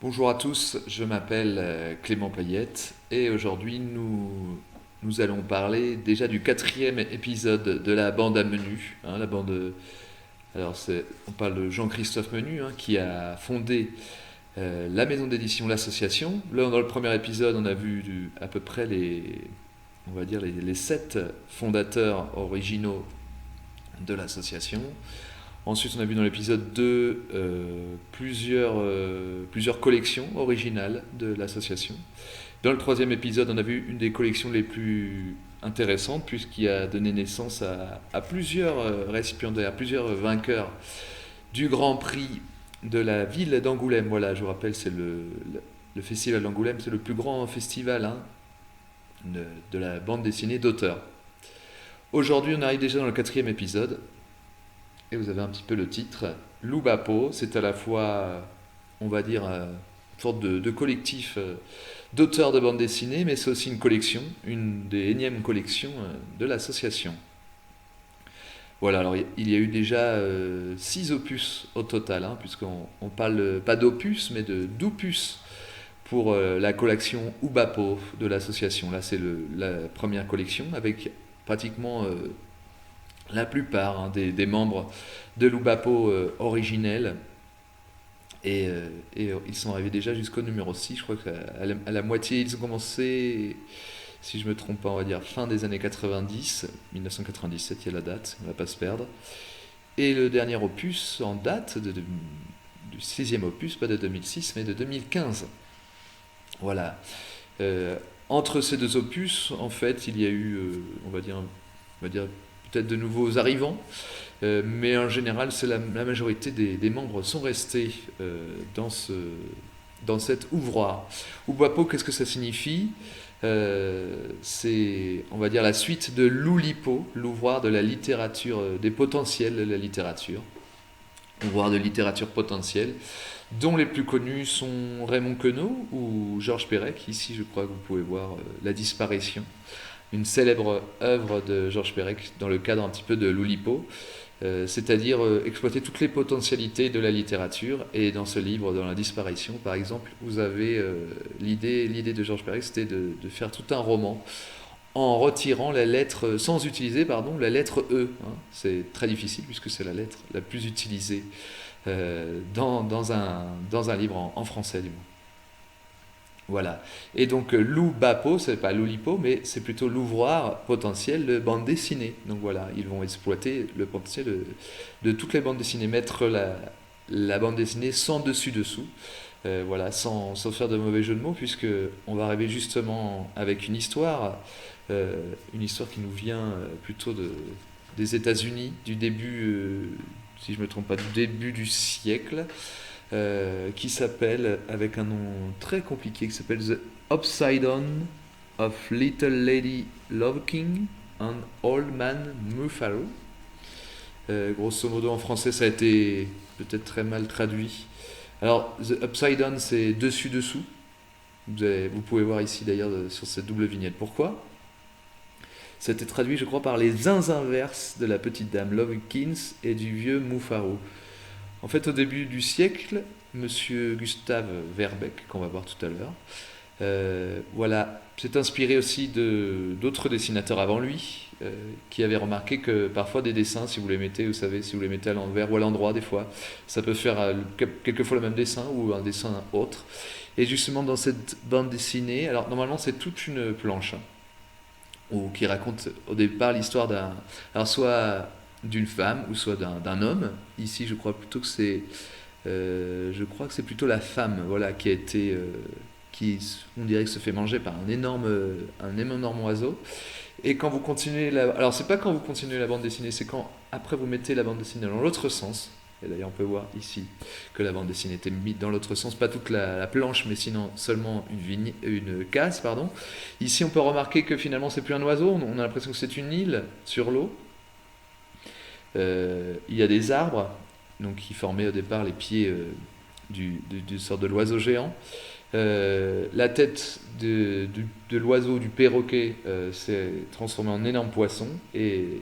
Bonjour à tous, je m'appelle Clément Payette et aujourd'hui nous allons parler déjà du quatrième épisode de la bande à Menu. La bande, on parle de Jean-Christophe Menu qui a fondé la maison d'édition L'Association. Là, dans le premier épisode, on a vu à peu près on va dire les sept fondateurs originaux de l'association. Ensuite, on a vu dans l'épisode 2 plusieurs collections originales de l'association. Dans le troisième épisode, on a vu une des collections les plus intéressantes, puisqu'il a donné naissance à plusieurs récipiendaires, plusieurs vainqueurs du Grand Prix de la ville d'Angoulême. Voilà, je vous rappelle, c'est le festival d'Angoulême, c'est le plus grand festival de la bande dessinée d'auteur. Aujourd'hui, on arrive déjà dans le quatrième épisode. Et vous avez un petit peu le titre. Loubapo, c'est à la fois, on va dire, une sorte de collectif d'auteurs de bande dessinée, mais c'est aussi une collection, une des énièmes collections de l'association. Voilà, alors il y a eu déjà 6 opus au total, puisqu'on parle pas d'opus, mais d'opus pour la collection Oubapo de l'association. Là, c'est la première collection avec pratiquement la plupart des membres de l'Oubapo originel. Et ils sont arrivés déjà jusqu'au numéro 6. Je crois qu'à la moitié, ils ont commencé, si je ne me trompe pas, on va dire fin des années 90, 1997, il y a la date, on ne va pas se perdre. Et le dernier opus en date du sixième opus, pas de 2006, mais de 2015. Voilà. Entre ces deux opus, en fait, il y a eu, on va dire peut-être de nouveaux arrivants, mais en général, c'est la majorité des membres sont restés dans cet ouvroir. Oubapo, qu'est-ce que ça signifie C'est, on va dire, la suite de l'Oulipo, l'ouvroir de la littérature, des potentiels de la littérature, ouvroir de littérature potentielle, dont les plus connus sont Raymond Queneau ou Georges Perec. Ici, je crois que vous pouvez voir La Disparition, une célèbre œuvre de Georges Perec dans le cadre un petit peu de l'Oulipo, c'est-à-dire exploiter toutes les potentialités de la littérature. Et dans ce livre, dans La Disparition, par exemple, vous avez l'idée de Georges Perec, c'était de faire tout un roman en retirant la lettre, sans utiliser, pardon, la lettre E. C'est très difficile puisque c'est la lettre la plus utilisée dans un livre en français du moins. Voilà. Et donc l'Oubapo, c'est pas l'Oulipo, mais c'est plutôt l'ouvroir potentiel de bande dessinée. Donc voilà, ils vont exploiter le potentiel de toutes les bandes dessinées, mettre la bande dessinée sans dessus-dessous, voilà, sans faire de mauvais jeu de mots, puisque on va arriver justement avec une histoire qui nous vient plutôt des États-Unis, du début, si je ne me trompe pas, du début du siècle, qui s'appelle, avec un nom très compliqué, qui s'appelle The Upside Down of Little Lady Love King and Old Man Muffalo. Grosso modo, en français, ça a été peut-être très mal traduit. Alors, The Upside Down, c'est dessus-dessous. Vous pouvez voir ici d'ailleurs sur cette double vignette. Pourquoi? Ça a été traduit, je crois, par les inverses de la petite dame Lovekins et du vieux Muffaro. En fait, au début du siècle, Monsieur Gustave Verbeck, qu'on va voir tout à l'heure, voilà, s'est inspiré aussi d'autres dessinateurs avant lui, qui avaient remarqué que parfois des dessins, si vous les mettez, vous savez, si vous les mettez à l'envers ou à l'endroit des fois, ça peut faire quelquefois le même dessin ou un dessin autre. Et justement dans cette bande dessinée, alors normalement c'est toute une planche, ou qui raconte au départ l'histoire alors soit d'une femme ou soit d'un homme. Ici, je crois que c'est plutôt la femme, voilà, qui a été, qui, on dirait, que se fait manger par un énorme oiseau. Et quand vous continuez alors c'est pas quand vous continuez la bande dessinée, c'est quand après vous mettez la bande dessinée dans l'autre sens. Et d'ailleurs, on peut voir ici que la bande dessinée était mise dans l'autre sens, pas toute la planche, mais sinon seulement une case, pardon. Ici, on peut remarquer que finalement, c'est plus un oiseau, on a l'impression que c'est une île sur l'eau. Il y a des arbres, donc qui formaient au départ les pieds du sort de l'oiseau géant. La tête de l'oiseau, du perroquet, s'est transformée en énorme poisson et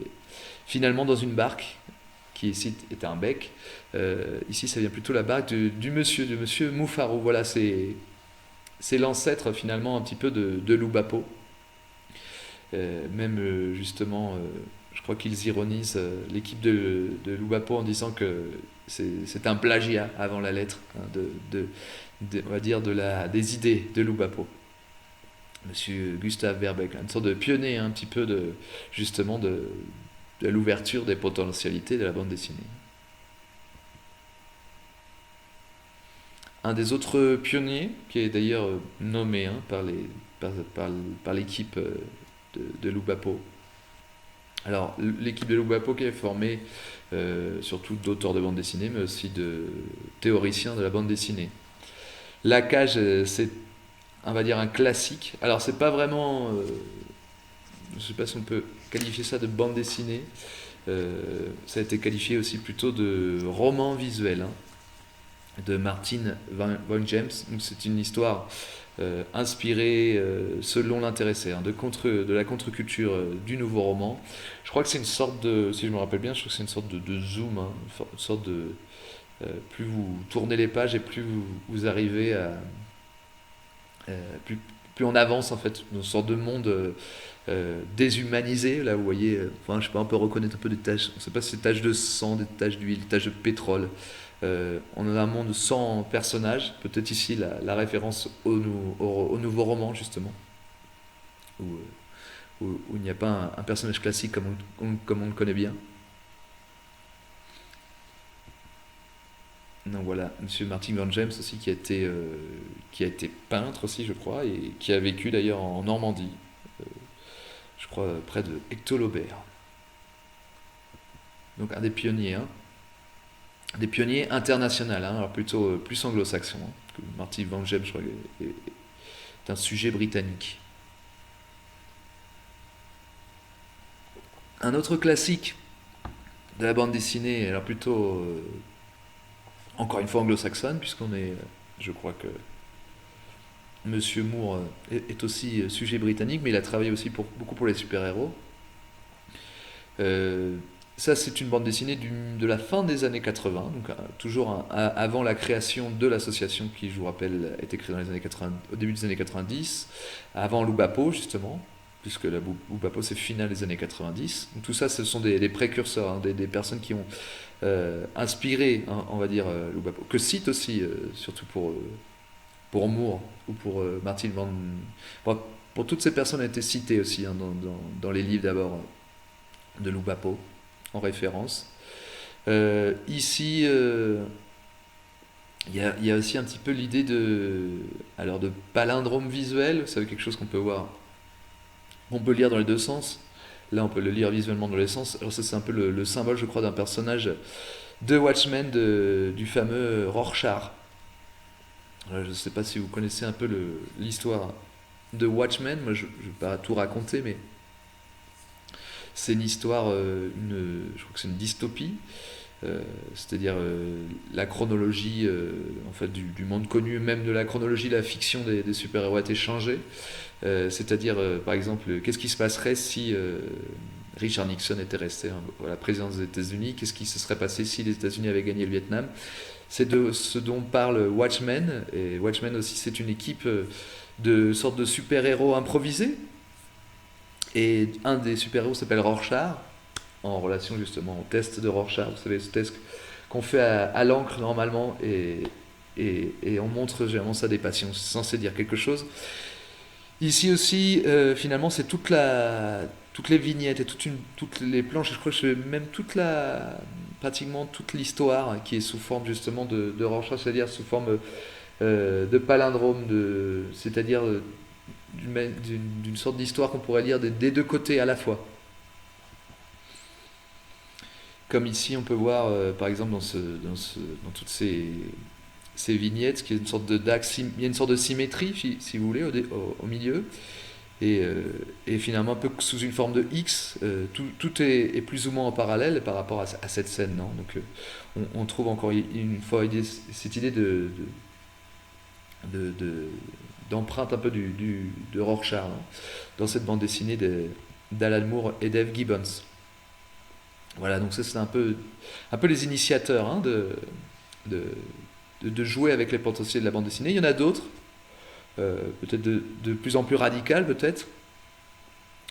finalement dans une barque qui ici est un bec. Ici, ça vient plutôt la barque du monsieur, de monsieur Moufarou. Voilà, c'est l'ancêtre finalement un petit peu de Lou Bapo. Même justement, je crois qu'ils ironisent l'équipe de Lou Bapo en disant que c'est un plagiat avant la lettre, hein, on va dire des idées de Lou Bapo. Monsieur Gustave Verbeek, une sorte de pionnier un petit peu justement de l'ouverture des potentialités de la bande dessinée. Un des autres pionniers, qui est d'ailleurs nommé hein, par l'équipe de Lou Bapo. Alors, l'équipe de Lou Bapo qui est formée surtout d'auteurs de bande dessinée, mais aussi de théoriciens de la bande dessinée. La cage, c'est, on va dire, un classique. Alors, c'est pas vraiment, je ne sais pas si on peut qualifier ça de bande dessinée. Ça a été qualifié aussi plutôt de roman visuel, hein, de Martin Van James. Donc, c'est une histoire inspirée selon l'intéressé, hein, de la contre-culture du nouveau roman. Je crois que c'est une sorte de, si je me rappelle bien, je crois que c'est une sorte de zoom, hein, une sorte de, plus vous tournez les pages et plus vous arrivez à, plus on avance en fait, dans une sorte de monde déshumanisé. Là, vous voyez, enfin, je sais pas, on peut reconnaître un peu des taches. On ne sait pas si c'est des taches de sang, des taches d'huile, des taches de pétrole. On a un monde sans personnages. Peut-être ici la référence au nouveau roman justement, où, où il n'y a pas un personnage classique comme on le connaît bien. Donc voilà, Monsieur Martin Van James aussi qui a été peintre aussi, je crois, et qui a vécu d'ailleurs en Normandie, je crois près de Ectolobert. Donc un des pionniers, hein, des pionniers internationaux, hein, alors plutôt plus anglo-saxon. Hein, Martin Van James, je crois, est un sujet britannique. Un autre classique de la bande dessinée, alors plutôt encore une fois anglo-saxonne, puisqu'on est, je crois que Monsieur Moore est aussi sujet britannique, mais il a travaillé aussi beaucoup pour les super-héros. Euh, Ça, c'est une bande dessinée de la fin des années 80, donc toujours avant la création de l'association qui, je vous rappelle, a été créée dans les années 80, au début des années 90, avant Lou Bapo, justement, puisque la Lou Bapo, c'est final des années 90. Donc, tout ça, ce sont des précurseurs, hein, des personnes qui ont inspiré, hein, on va dire, Lou Bapo, que cite aussi, surtout pour Moore ou pour Martin Van... Pour toutes ces personnes ont été citées aussi hein, dans les livres d'abord de Lou Bapo en référence. Ici, il y a aussi un petit peu l'idée de palindrome visuel. C'est quelque chose qu'on peut voir, on peut lire dans les deux sens. Là, on peut le lire visuellement dans les sens. Alors ça, c'est un peu le symbole, je crois, d'un personnage de Watchmen, du fameux Rorschach. Alors, je ne sais pas si vous connaissez un peu l'histoire de Watchmen. Moi, je ne vais pas tout raconter, mais c'est une histoire, je crois que c'est une dystopie, c'est-à-dire la chronologie en fait, du monde connu, même de la chronologie de la fiction des super-héros a été changée. C'est-à-dire, par exemple, qu'est-ce qui se passerait si Richard Nixon était resté à la présidence des États-Unis? Qu'est-ce qui se serait passé si les États-Unis avaient gagné le Vietnam? C'est de ce dont parle Watchmen. Et Watchmen aussi, c'est une équipe de sortes de super-héros improvisés. Et un des super-héros s'appelle Rorschach, en relation justement au test de Rorschach. Vous savez, ce test qu'on fait à l'encre normalement, et on montre généralement ça à des patients. C'est censé dire quelque chose. Ici aussi, finalement, c'est toutes les vignettes et toutes les planches, je crois que c'est même pratiquement toute l'histoire qui est sous forme justement de Rorschach, c'est-à-dire sous forme de palindrome, c'est-à-dire d'une sorte d'histoire qu'on pourrait lire des deux côtés à la fois. Comme ici, on peut voir, par exemple, dans toutes ces vignettes, qu'il y a une sorte il y a une sorte de symétrie, si vous voulez, au milieu. Et finalement, un peu sous une forme de X, tout est plus ou moins en parallèle par rapport à cette scène. Non donc, on trouve encore une fois cette idée d'empreinte un peu de Rorschach, hein, dans cette bande dessinée d'Alan Moore et Dave Gibbons. Voilà, donc ça c'est un peu les initiateurs hein, de, de jouer avec les potentiels de la bande dessinée. Il y en a d'autres, peut-être de plus en plus radicales peut-être.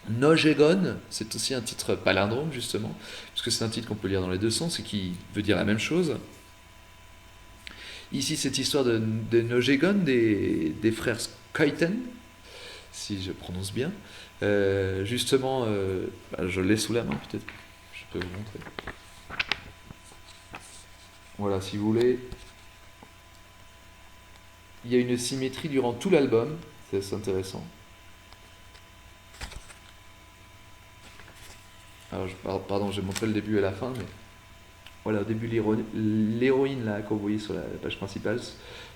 Nogegon, c'est aussi un titre palindrome justement, puisque c'est un titre qu'on peut lire dans les deux sens et qui veut dire la même chose. Ici, cette histoire de Nogegon, des frères Skyten, si je prononce bien. Justement, je l'ai sous la main peut-être, je peux vous montrer. Voilà, si vous voulez, il y a une symétrie durant tout l'album, c'est assez intéressant. Alors, pardon, j'ai montré le début et la fin, mais voilà, au début, l'héroïne là, que vous voyez sur la page principale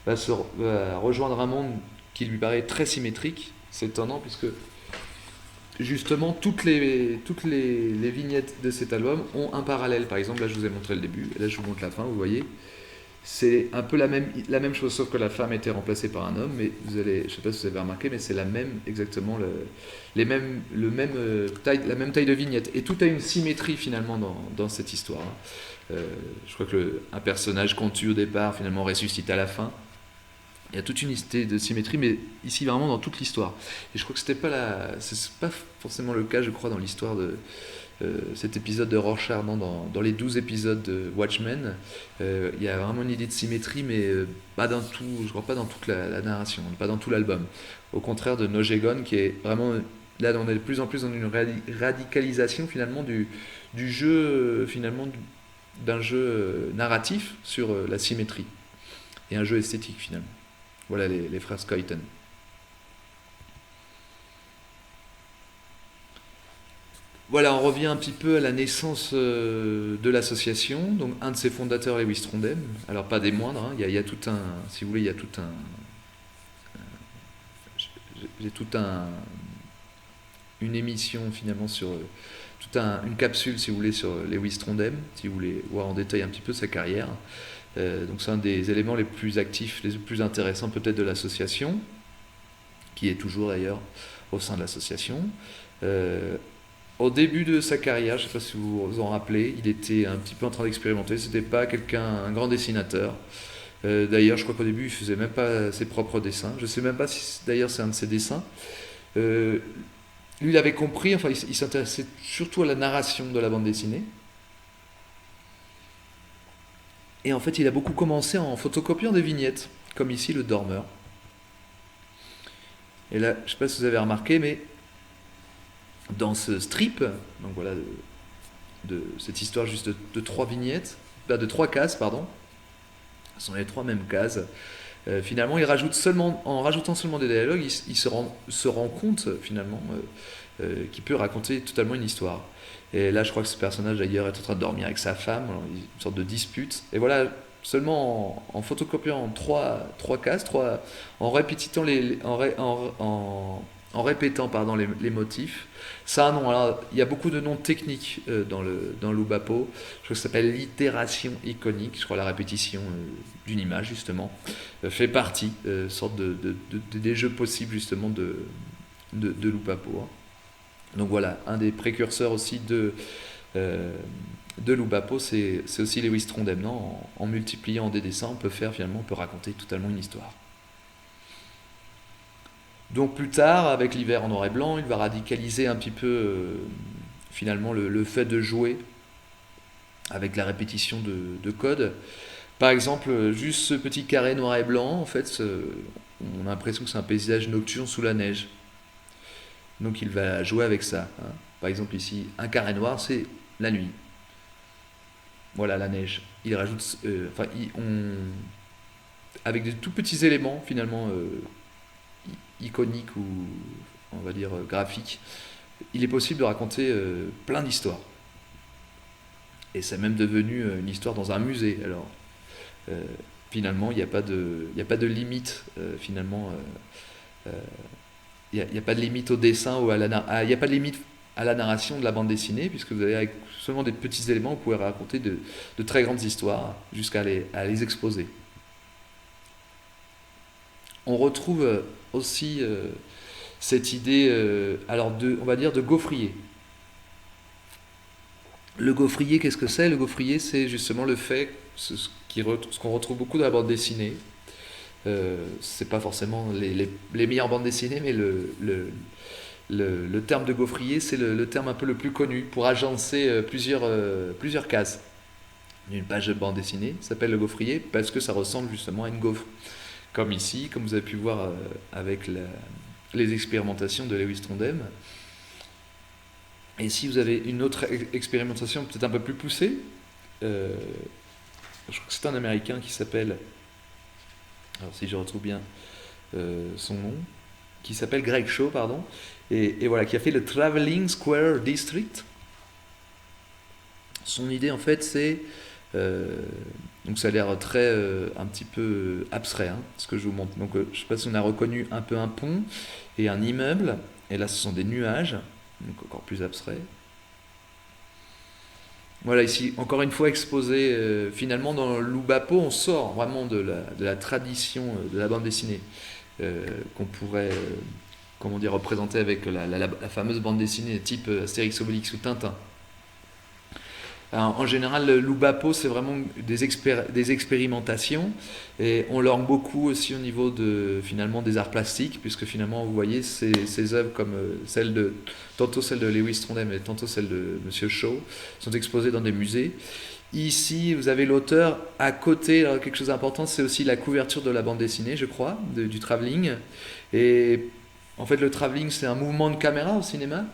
va rejoindre un monde qui lui paraît très symétrique. C'est étonnant puisque justement toutes les vignettes de cet album ont un parallèle. Par exemple, là je vous ai montré le début, et là je vous montre la fin, vous voyez. C'est un peu la même chose, sauf que la femme était remplacée par un homme, mais je ne sais pas si vous avez remarqué, mais c'est la même, exactement, la même taille de vignette. Et tout a une symétrie finalement dans cette histoire. Je crois que un personnage qu'on tue au départ, finalement ressuscite à la fin. Il y a toute une idée de symétrie, mais ici vraiment dans toute l'histoire. Et je crois que c'est pas forcément le cas, je crois, dans l'histoire de cet épisode de Rorschach, non, dans les 12 épisodes de Watchmen. Il y a vraiment une idée de symétrie, mais pas dans tout, je crois pas dans toute la narration, pas dans tout l'album. Au contraire de Nogegon, qui est vraiment là, on est de plus en plus dans une radicalisation finalement du jeu, finalement d'un jeu narratif sur la symétrie et un jeu esthétique finalement. Voilà les frères Skyton. Voilà, on revient un petit peu à la naissance de l'association. Donc, un de ses fondateurs, Lewis Trondheim. Alors, pas des moindres. Hein. Il y a tout un, si vous voulez, il y a tout un, j'ai tout un, une émission finalement sur une capsule, si vous voulez, sur Lewis Trondheim, si vous voulez voir en détail un petit peu sa carrière. Donc, c'est un des éléments les plus actifs, les plus intéressants peut-être de l'association, qui est toujours d'ailleurs au sein de l'association. Au début de sa carrière, je ne sais pas si vous vous en rappelez, il était un petit peu en train d'expérimenter. C'était pas un grand dessinateur. D'ailleurs, je crois qu'au début, il faisait même pas ses propres dessins. Je sais même pas si d'ailleurs c'est un de ses dessins. Euh, Lui, il avait compris. Enfin, il s'intéressait surtout à la narration de la bande dessinée. Et en fait, il a beaucoup commencé en photocopiant des vignettes, comme ici le dormeur. Et là, je ne sais pas si vous avez remarqué, mais dans ce strip, donc voilà, de cette histoire juste de trois vignettes, de trois cases, pardon, ce sont les trois mêmes cases. Finalement, en rajoutant seulement des dialogues, il se rend compte finalement qu'il peut raconter totalement une histoire. Et là, je crois que ce personnage d'ailleurs est en train de dormir avec sa femme, alors, une sorte de dispute. Et voilà, seulement en photocopiant trois cases, en répétant en répétant pardon, les motifs. Ça, non, alors, il y a beaucoup de noms techniques dans l'Oubapo. Je crois que ça s'appelle l'itération iconique. Je crois la répétition d'une image, justement, fait partie, sorte des jeux possibles, justement, de l'Oubapo. Hein. Donc voilà, un des précurseurs aussi de l'Oubapo, c'est aussi Lewis Trondheim. Non, en multipliant des dessins, on peut raconter totalement une histoire. Donc plus tard, avec l'hiver en noir et blanc, il va radicaliser un petit peu finalement le fait de jouer avec la répétition de code. Par exemple, juste ce petit carré noir et blanc, en fait, on a l'impression que c'est un paysage nocturne sous la neige. Donc il va jouer avec ça. Hein. Par exemple ici, un carré noir, c'est la nuit. Voilà la neige. Il rajoute, avec des tout petits éléments finalement iconiques ou on va dire graphiques, il est possible de raconter plein d'histoires. Et c'est même devenu une histoire dans un musée. Alors euh, finalement, il n'y a pas de limite finalement. Il n'y a pas de limite au dessin ou il n'y a pas de limite à la narration de la bande dessinée, puisque vous avez avec seulement des petits éléments, vous pouvez raconter de très grandes histoires jusqu'à les exposer. On retrouve aussi cette idée, alors on va dire de gaufrier. Le gaufrier, qu'est-ce que c'est? Le gaufrier, c'est justement le fait, ce qu'on retrouve beaucoup dans la bande dessinée. C'est pas forcément les meilleures bandes dessinées, mais le terme de gaufrier, c'est le terme un peu le plus connu pour agencer plusieurs cases. Une page de bande dessinée s'appelle le gaufrier parce que ça ressemble justement à une gaufre. Comme ici, comme vous avez pu voir avec les expérimentations de Lewis Trondheim. Et si vous avez une autre expérimentation peut-être un peu plus poussée, euh, je crois que c'est un Américain qui s'appelle, alors si je retrouve bien son nom, qui s'appelle Greg Shaw, pardon, et voilà, qui a fait le Traveling Square District. Son idée en fait c'est, euh, donc ça a l'air très un petit peu abstrait, hein, ce que je vous montre. Donc je ne sais pas si on a reconnu un peu un pont et un immeuble, et là ce sont des nuages, donc encore plus abstrait. Voilà, ici, encore une fois exposé, finalement dans l'Oubapo, on sort vraiment de la tradition de la bande dessinée, qu'on pourrait comment dire, représenter avec la fameuse bande dessinée type Astérix, Obélix ou Tintin. Alors, en général, le l'Oubapo, c'est vraiment des expérimentations, et on lorgne beaucoup aussi au niveau finalement des arts plastiques, puisque finalement, vous voyez, ces œuvres comme tantôt celle de Lewis Trondheim et tantôt celle de Monsieur Shaw, sont exposées dans des musées. Ici, vous avez l'auteur à côté. Alors, quelque chose d'important, c'est aussi la couverture de la bande dessinée, je crois, du travelling. Et en fait, le travelling, c'est un mouvement de caméra au cinéma.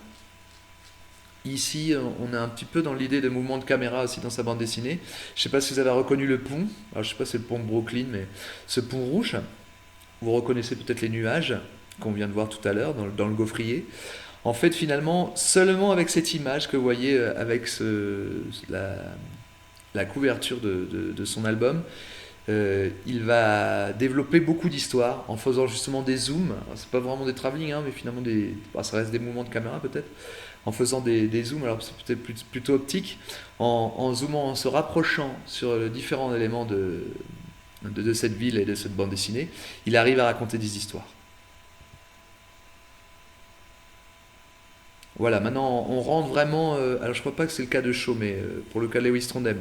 Ici, on est un petit peu dans l'idée de mouvement de caméra aussi dans sa bande dessinée. Je ne sais pas si vous avez reconnu le pont. Alors, je ne sais pas si c'est le pont de Brooklyn, mais ce pont rouge, vous reconnaissez peut-être les nuages qu'on vient de voir tout à l'heure dans le gaufrier. En fait, finalement, seulement avec cette image que vous voyez avec la couverture de son album, il va développer beaucoup d'histoires en faisant justement des zooms. Alors, c'est pas vraiment des travelling, hein, mais finalement ça reste des mouvements de caméra peut-être. En faisant des zooms, alors c'est peut-être plutôt optique, en zoomant, en se rapprochant sur les différents éléments de cette ville et de cette bande dessinée, il arrive à raconter des histoires. Voilà, maintenant on rentre vraiment. Alors je crois pas que c'est le cas de Shaw, mais pour le cas de Lewis Trondheim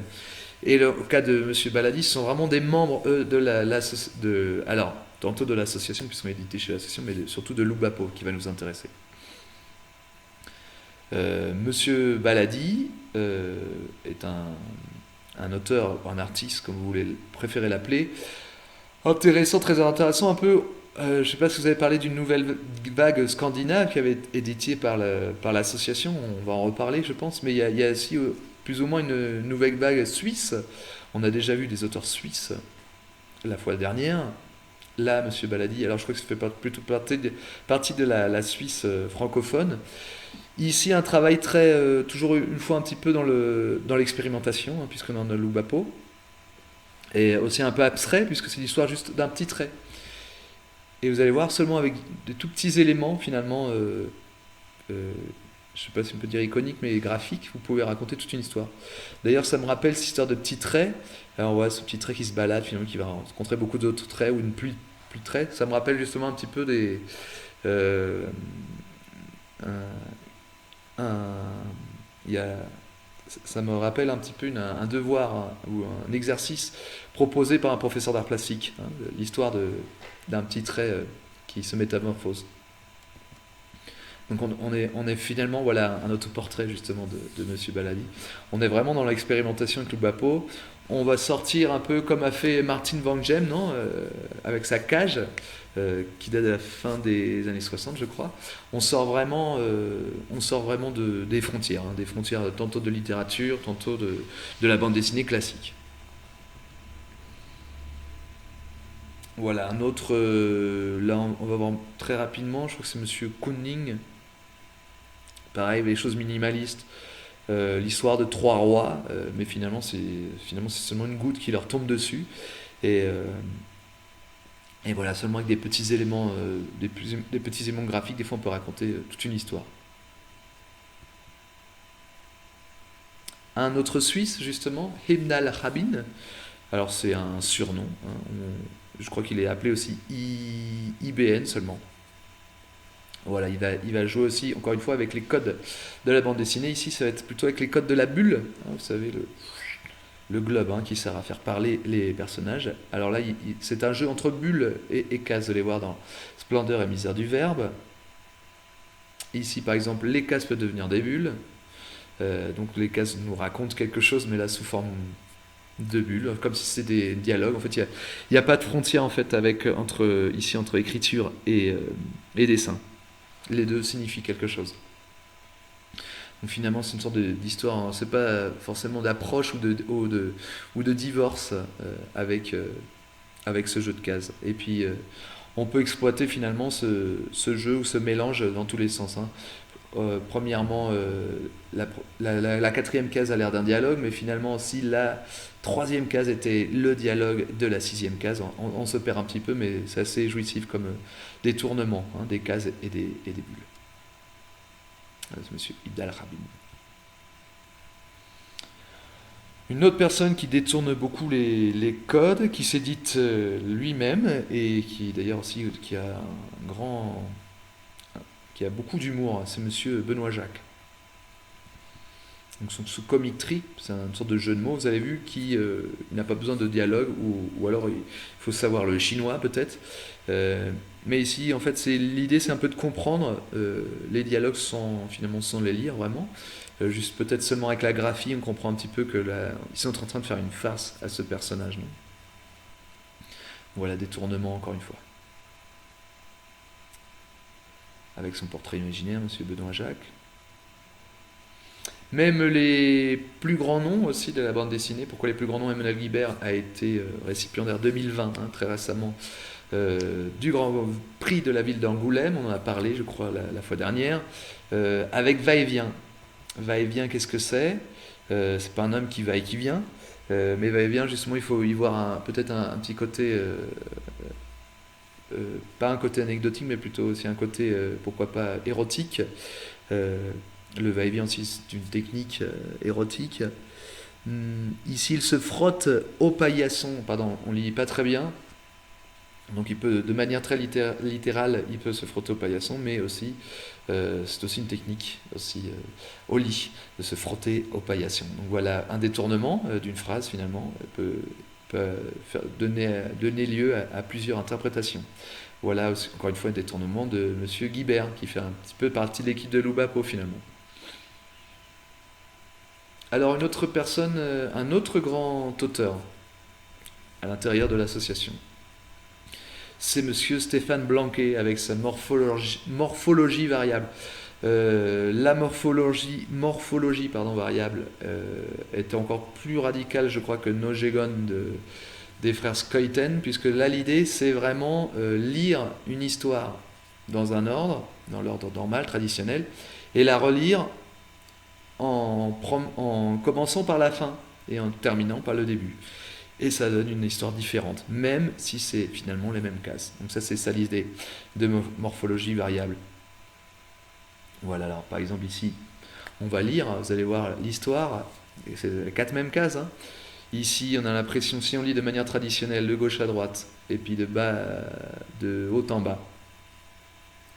et le cas de Monsieur Baladi, ce sont vraiment des membres de alors tantôt de l'association puisqu'on est édité chez l'association, mais surtout de l'Oubapo qui va nous intéresser. Monsieur Baladi est un auteur, un artiste, comme vous voulez préférez l'appeler, intéressant, très intéressant, un peu. Je ne sais pas si vous avez parlé d'une nouvelle vague scandinave qui avait été éditée par l'association, on va en reparler je pense, mais il y a aussi plus ou moins une nouvelle vague suisse. On a déjà vu des auteurs suisses la fois dernière. Là, Monsieur Baladi, alors je crois que ça fait plutôt partie de la Suisse francophone. Ici, un travail très, toujours une fois un petit peu dans l'expérimentation, hein, puisqu'on en a l'Oubapo, et aussi un peu abstrait, puisque c'est l'histoire juste d'un petit trait. Et vous allez voir, seulement avec des tout petits éléments, finalement, euh, je ne sais pas si on peut dire iconique, mais graphique, vous pouvez raconter toute une histoire. D'ailleurs, ça me rappelle cette histoire de petits traits. Alors, on voit ce petit trait qui se balade, finalement, qui va rencontrer beaucoup d'autres traits, ou une pluie de traits. Ça me rappelle justement un petit peu euh, un, un- il y a, ça me rappelle un petit peu un devoir, hein, ou un exercice proposé par un professeur d'art plastique, hein, l'histoire d'un petit trait qui se métamorphose. Donc on est finalement, voilà, un autoportrait justement de Monsieur Baladi. On est vraiment dans l'expérimentation avec l'Oubapo. On va sortir un peu comme a fait Martin Van Gem, non, avec sa cage, qui date de la fin des années 60, je crois. On sort vraiment des frontières, hein, des frontières tantôt de littérature, tantôt de la bande dessinée classique. Voilà, un autre, là on va voir très rapidement, je crois que c'est Monsieur Kunning. Pareil, les choses minimalistes. L'histoire de trois rois, mais finalement c'est seulement une goutte qui leur tombe dessus. Et, euh, et voilà, seulement avec des petits éléments, des petits éléments graphiques, des fois on peut raconter toute une histoire. Un autre Suisse, justement, Himnal Rabin. Alors c'est un surnom, hein, je crois qu'il est appelé aussi IBN seulement. Voilà, il va jouer aussi, encore une fois, avec les codes de la bande dessinée. Ici, ça va être plutôt avec les codes de la bulle, hein, vous savez, le globe, hein, qui sert à faire parler les personnages. Alors là, c'est un jeu entre bulles et cases, vous allez voir dans Splendeur et misère du verbe. Ici, par exemple, les cases peuvent devenir des bulles. Donc les cases nous racontent quelque chose, mais là sous forme de bulles, comme si c'était des dialogues. En fait, il n'y a pas de frontière en fait ici entre écriture et dessin. Les deux signifient quelque chose. Donc finalement, c'est une sorte d'histoire, hein. C'est pas forcément d'approche ou de divorce avec ce jeu de cases. Et puis, on peut exploiter finalement ce jeu ou ce mélange dans tous les sens, hein. Premièrement, la quatrième case a l'air d'un dialogue, mais finalement aussi la troisième case était le dialogue de la sixième case. On se perd un petit peu, mais c'est assez jouissif comme détournement, hein, des cases et des bulles. C'est Monsieur Ibn al-Rabin. Une autre personne qui détourne beaucoup les codes, qui s'édite lui-même et qui d'ailleurs aussi qui a beaucoup d'humour, c'est Monsieur Benoît Jacques. Donc ce comic trip, c'est une sorte de jeu de mots, vous avez vu, qui n'a pas besoin de dialogue, ou alors il faut savoir le chinois peut-être. Mais ici, en fait, l'idée, c'est un peu de comprendre les dialogues sans les lire vraiment. Juste peut-être seulement avec la graphie, on comprend un petit peu ils sont en train de faire une farce à ce personnage. Non, voilà, détournement encore une fois. Avec son portrait imaginaire, Monsieur Benoît Jacques. Même les plus grands noms aussi de la bande dessinée. Pourquoi les plus grands noms? Emmanuel Guibert a été récipiendaire 2020, hein, très récemment, du Grand Prix de la ville d'Angoulême. On en a parlé, je crois, la fois dernière. Avec Va-et-Vient. Va-et-Vient, qu'est-ce que c'est? C'est pas un homme qui va et qui vient. Mais Va-et-Vient, justement, il faut y voir peut-être un petit côté... pas un côté anecdotique, mais plutôt aussi un côté, pourquoi pas, érotique. Le va-et-vient aussi, c'est une technique érotique. Ici, il se frotte au paillasson. Pardon, on ne lit pas très bien. Donc, il peut, de manière très littérale, il peut se frotter au paillasson, mais aussi, c'est aussi une technique aussi au lit, de se frotter au paillasson. Donc, voilà, un détournement d'une phrase, finalement, peut donner lieu à plusieurs interprétations. Voilà, aussi, encore une fois, un détournement de Monsieur Guibert, qui fait un petit peu partie de l'équipe de Lou Bapo, finalement. Alors une autre personne, un autre grand auteur à l'intérieur de l'association, c'est Monsieur Stéphane Blanquet avec sa morphologie variable. La morphologie variable est encore plus radicale, je crois, que Nogegon des frères Skeuten, puisque là l'idée c'est vraiment lire une histoire dans l'ordre normal, traditionnel, et la relire en commençant par la fin et en terminant par le début. Et ça donne une histoire différente, même si c'est finalement les mêmes cases. Donc ça, c'est ça l'idée de morphologie variable. Voilà, alors par exemple ici, on va lire, vous allez voir l'histoire, c'est les 4 mêmes cases, hein. Ici, on a l'impression, si on lit de manière traditionnelle, de gauche à droite, et puis de haut en bas,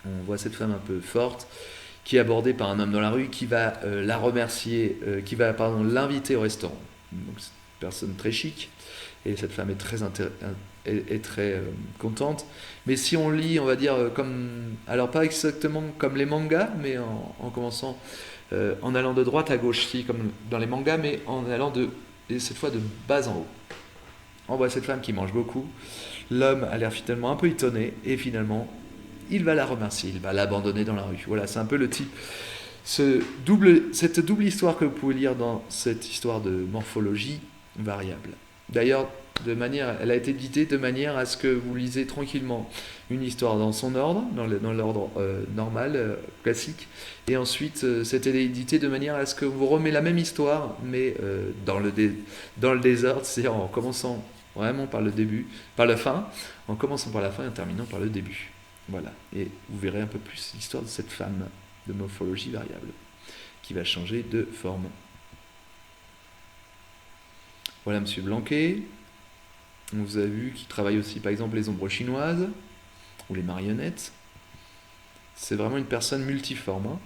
on voit cette femme un peu forte, qui est abordée par un homme dans la rue, qui va la remercier, qui va l'inviter au restaurant. Donc c'est une personne très chic, et cette femme est très contente. Mais si on lit, on va dire, alors pas exactement comme les mangas, mais en commençant, en allant de droite à gauche, si, comme dans les mangas, mais en allant cette fois de bas en haut. On voit cette femme qui mange beaucoup, l'homme a l'air finalement un peu étonné, et finalement, il va la remercier, il va l'abandonner dans la rue. Voilà, c'est un peu le type. Cette double histoire que vous pouvez lire dans cette histoire de morphologie variable. D'ailleurs, elle a été éditée de manière à ce que vous lisez tranquillement une histoire dans son ordre, dans l'ordre normal, classique, et ensuite c'était édité de manière à ce que vous remet la même histoire, mais dans le désordre, c'est-à-dire en commençant vraiment par le début, par la fin, en commençant par la fin et en terminant par le début. Voilà, et vous verrez un peu plus l'histoire de cette femme de morphologie variable qui va changer de forme. Voilà Monsieur Blanquet. On vous a vu qu'il travaille aussi par exemple les ombres chinoises ou les marionnettes. C'est vraiment une personne multiforme, hein.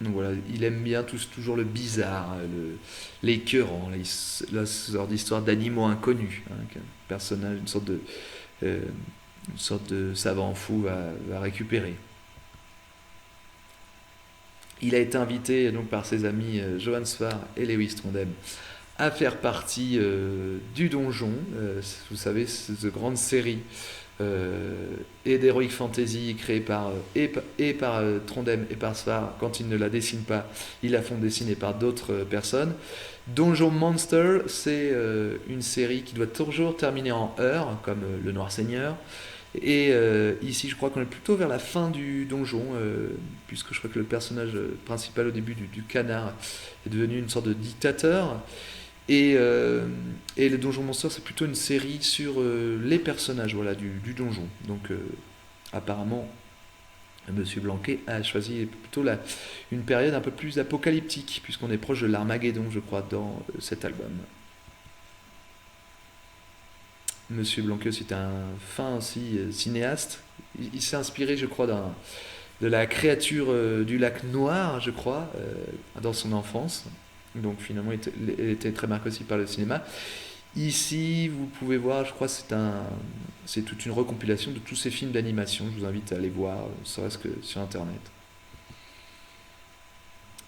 Donc voilà, il aime bien toujours le bizarre, l'écœurant, la sorte d'histoire d'animaux inconnus, hein, qu'un personnage, euh, une sorte de savant fou va récupérer. Il a été invité donc par ses amis Johann Sfar et Lewis Trondheim à faire partie du Donjon. Vous savez, cette grande série et d'Heroic Fantasy créée par Trondheim et par Sfar. Quand il ne la dessine pas, ils la font dessiner par d'autres personnes. Donjon Monster, c'est une série qui doit toujours terminer en heure, comme Le Noir Seigneur. Et ici, je crois qu'on est plutôt vers la fin du donjon, puisque je crois que le personnage principal au début du canard est devenu une sorte de dictateur. Et le Donjon Monster, c'est plutôt une série sur les personnages, voilà, du donjon. Donc, apparemment, Monsieur Blanquet a choisi plutôt une période un peu plus apocalyptique, puisqu'on est proche de l'Armageddon, je crois, dans cet album. Monsieur Blanquet, c'est un fin aussi cinéaste. Il s'est inspiré, je crois, de la créature du lac Noir, je crois, dans son enfance. Donc finalement, il était très marqué aussi par le cinéma. Ici, vous pouvez voir, je crois, c'est toute une recompilation de tous ces films d'animation. Je vous invite à aller voir, ne serait-ce que sur Internet.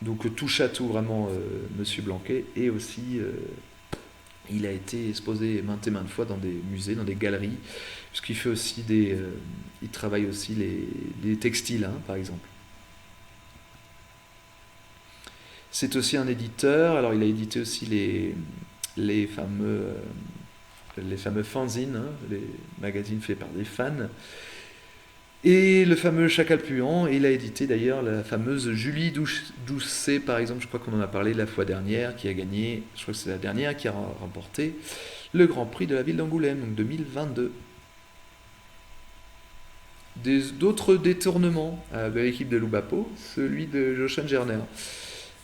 Donc touche à tout vraiment, Monsieur Blanquet, et aussi il a été exposé maintes et maintes fois dans des musées, dans des galeries, puisqu'il fait aussi il travaille aussi les textiles, hein, par exemple. C'est aussi un éditeur, alors il a édité aussi les fameux, les fameux fanzines, hein, les magazines faits par des fans, et le fameux Chacal Puant, et il a édité d'ailleurs la fameuse Julie Doucet, par exemple, je crois qu'on en a parlé la fois dernière, qui a gagné, je crois que c'est la dernière, qui a remporté le Grand Prix de la ville d'Angoulême, donc 2022. D'autres détournements de l'équipe de Loubapo, celui de Jochen Gerner.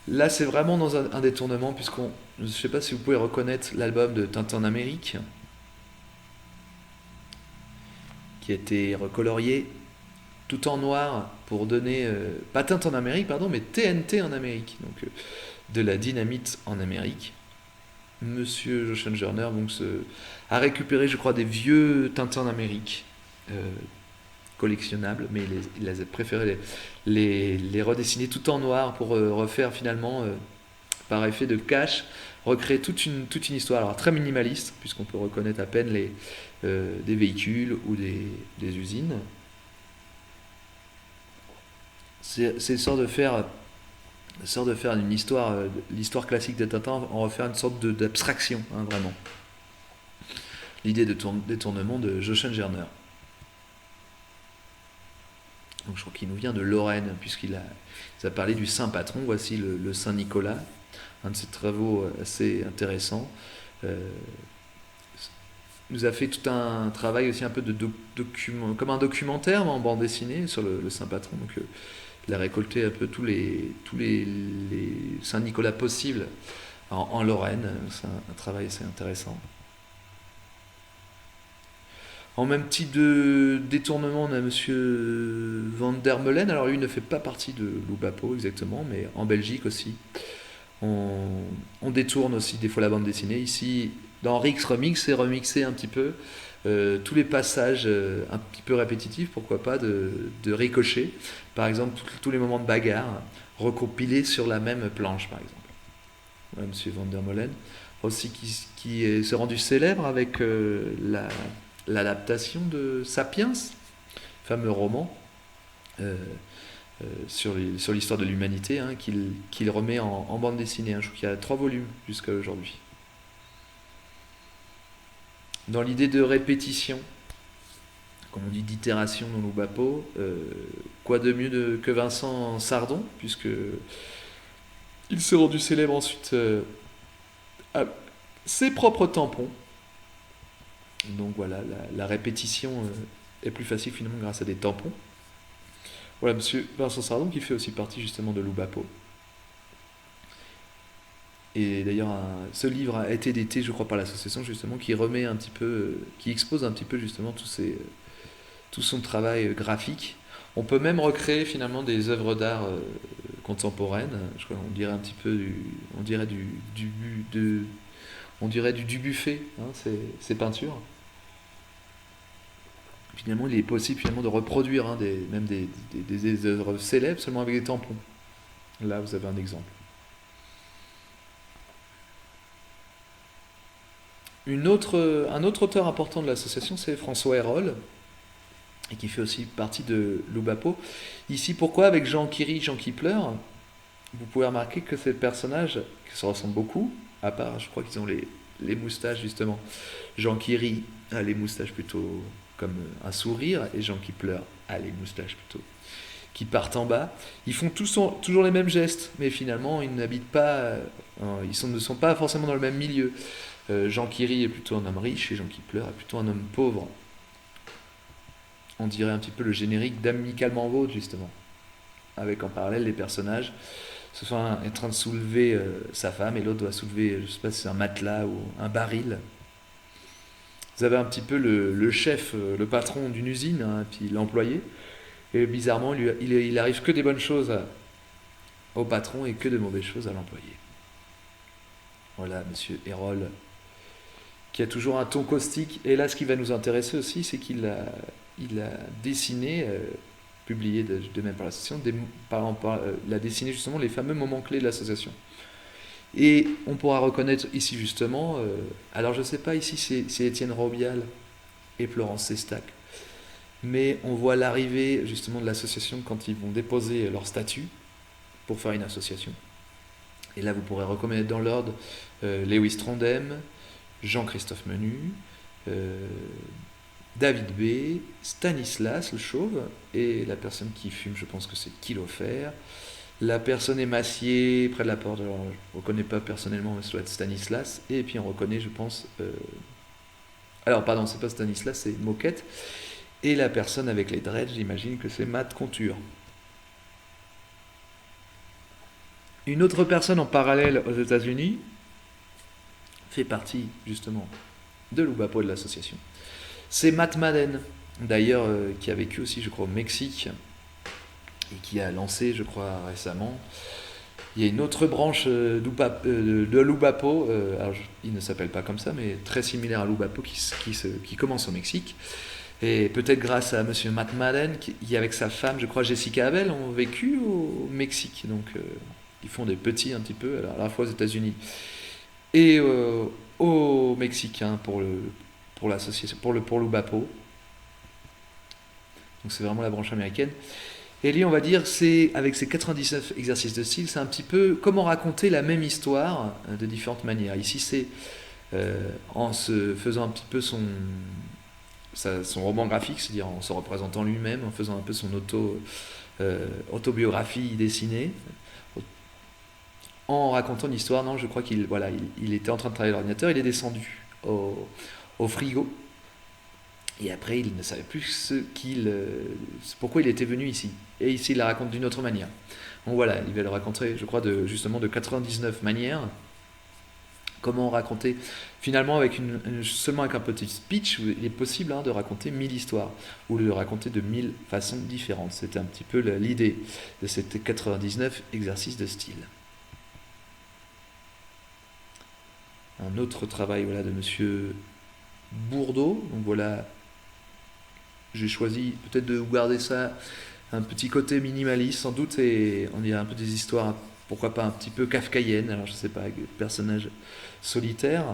Là, c'est vraiment dans un détournement, je ne sais pas si vous pouvez reconnaître l'album de Tintin en Amérique, qui a été recolorié tout en noir pour donner, pas Tintin en Amérique, pardon, mais TNT en Amérique, donc de la dynamite en Amérique. Monsieur Jochen Gerner donc, a récupéré, je crois, des vieux Tintin en Amérique, collectionnables, mais il a préféré les redessiner tout en noir pour refaire finalement, par effet de cache, recréer toute une histoire, alors très minimaliste, puisqu'on peut reconnaître à peine des véhicules ou des usines. C'est sorte de faire une histoire, l'histoire classique de Tintin, en refaire une sorte d'abstraction, hein, vraiment. L'idée de détournement de Jochen Gerner. Donc je crois qu'il nous vient de Lorraine, puisqu'il a parlé du saint patron. Voici le Saint Nicolas, un de ses travaux assez intéressants. Il nous a fait tout un travail aussi un peu comme un documentaire en bande dessinée sur le saint patron. Donc il a récolté un peu tous les Saint Nicolas possibles en Lorraine. C'est un travail assez intéressant. En même type de détournement, on a Monsieur Van der Meulen. Alors lui ne fait pas partie de Loubapo exactement, mais en Belgique aussi. On détourne aussi des fois la bande dessinée. Ici, dans Rix Remix, c'est remixé un petit peu tous les passages un petit peu répétitifs, pourquoi pas, de Ricochet. Par exemple, tous les moments de bagarre recompilés sur la même planche, par exemple. Voilà, Monsieur Van der Meulen. Aussi qui s'est rendu célèbre avec l'adaptation de Sapiens, fameux roman sur l'histoire de l'humanité, hein, qu'il remet en bande dessinée. Hein. Je crois qu'il y a 3 volumes jusqu'à aujourd'hui. Dans l'idée de répétition, comme on dit d'itération dans Loubapo, quoi de mieux que Vincent Sardon, puisque il s'est rendu célèbre ensuite à ses propres tampons. Donc voilà, la répétition est plus facile finalement grâce à des tampons. Voilà, Monsieur Vincent Sardon qui fait aussi partie justement de Loubapo. Et d'ailleurs, ce livre a été édité, je crois, par l'association justement, qui remet un petit peu, qui expose un petit peu justement tout son travail graphique. On peut même recréer finalement des œuvres d'art contemporaines. Je crois qu'on dirait un petit peu on dirait on dirait du Dubuffet, hein, ces peintures. Finalement, il est possible finalement de reproduire hein, même des œuvres célèbres seulement avec des tampons. Là, vous avez un exemple. Un autre auteur important de l'association, c'est François Hérol, et qui fait aussi partie de l'Oubapo. Ici, pourquoi avec Jean qui rit, Jean qui pleure, vous pouvez remarquer que ces personnages qui se ressemblent beaucoup, à part, je crois qu'ils ont les moustaches justement. Jean qui rit a les moustaches plutôt comme un sourire, et Jean qui pleure a les moustaches plutôt qui partent en bas. Ils font toujours les mêmes gestes, mais finalement ils n'habitent pas, ne sont pas forcément dans le même milieu. Jean qui rit est plutôt un homme riche et Jean qui pleure est plutôt un homme pauvre. On dirait un petit peu le générique d'Amicalement Vôtre justement, avec en parallèle les personnages. Ce soit un est en train de soulever sa femme et l'autre doit soulever, je ne sais pas si c'est un matelas ou un baril. Vous avez un petit peu le chef, le patron d'une usine, hein, puis l'employé. Et bizarrement, il arrive que des bonnes choses au patron et que de mauvaises choses à l'employé. Voilà, monsieur Hérol, qui a toujours un ton caustique. Et là, ce qui va nous intéresser aussi, c'est il a dessiné, publié de même par l'association, il a dessiné justement les fameux moments clés de l'association. Et on pourra reconnaître ici justement, alors je ne sais pas ici c'est Étienne Robial et Florence Sestac, mais on voit l'arrivée justement de l'association quand ils vont déposer leur statut pour faire une association. Et là vous pourrez reconnaître dans l'ordre Lewis Trondheim, Jean-Christophe Menu, David B, Stanislas le chauve, et la personne qui fume, je pense que c'est Kilofer. La personne émaciée près de la porte, alors je ne reconnais pas personnellement, mais ça doit être Stanislas. Et puis on reconnaît, je pense. Alors, pardon, c'est pas Stanislas, c'est Moquette. Et la personne avec les dreads, j'imagine que c'est Matt Conture. Une autre personne en parallèle aux États-Unis fait partie, justement, de l'Oubapo de l'association. C'est Matt Madden, d'ailleurs, qui a vécu aussi, je crois, au Mexique, et qui a lancé, je crois, récemment. Il y a une autre branche de l'Oubapo, alors il ne s'appelle pas comme ça, mais très similaire à l'Oubapo, qui commence au Mexique. Et peut-être grâce à monsieur Matt Madden, qui avec sa femme, je crois, Jessica Abel, ont vécu au Mexique. Donc ils font des petits un petit peu, alors, à la fois aux États-Unis et au Mexique, hein, pour l'association, pour l'Oubapo. Donc c'est vraiment la branche américaine. Et lui, on va dire, c'est avec ses 99 exercices de style, c'est un petit peu comment raconter la même histoire de différentes manières. Ici, c'est en se faisant un petit peu son roman graphique, c'est-à-dire en se représentant lui-même, en faisant un peu son autobiographie dessinée, en racontant une histoire. Non, je crois il était en train de travailler à l'ordinateur, il est descendu au frigo. Et après, il ne savait plus pourquoi il était venu ici. Et ici, il la raconte d'une autre manière. Donc voilà, il va le raconter, je crois, justement de 99 manières. Comment raconter, finalement, seulement avec un petit speech, il est possible de raconter 1000 histoires, ou de le raconter de 1000 façons différentes. C'était un petit peu l'idée de ces 99 exercices de style. Un autre travail de monsieur Bourdeau. Donc voilà, j'ai choisi peut-être de garder ça, un petit côté minimaliste sans doute, et on dirait un peu des histoires, pourquoi pas un petit peu kafkaïennes, alors je sais pas, avec des personnages solitaires.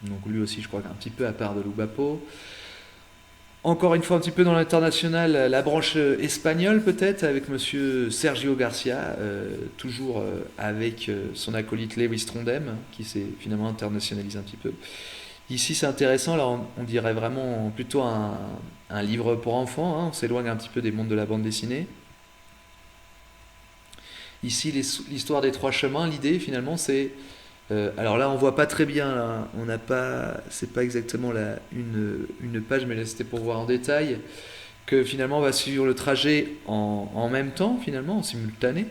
Donc lui aussi, je crois qu'un petit peu à part de l'Oubapo. Encore une fois, un petit peu dans l'international, la branche espagnole peut-être, avec monsieur Sergio Garcia, toujours avec son acolyte Lewis Trondheim, qui s'est finalement internationalisé un petit peu. Ici, c'est intéressant, là on dirait vraiment plutôt un livre pour enfants, hein, on s'éloigne un petit peu des mondes de la bande dessinée. Ici, l'histoire des trois chemins, l'idée finalement c'est... alors là, on voit pas très bien, là, on n'a pas, c'est pas exactement une page, mais là c'était pour voir en détail, que finalement on va suivre le trajet en même temps, finalement, en simultané,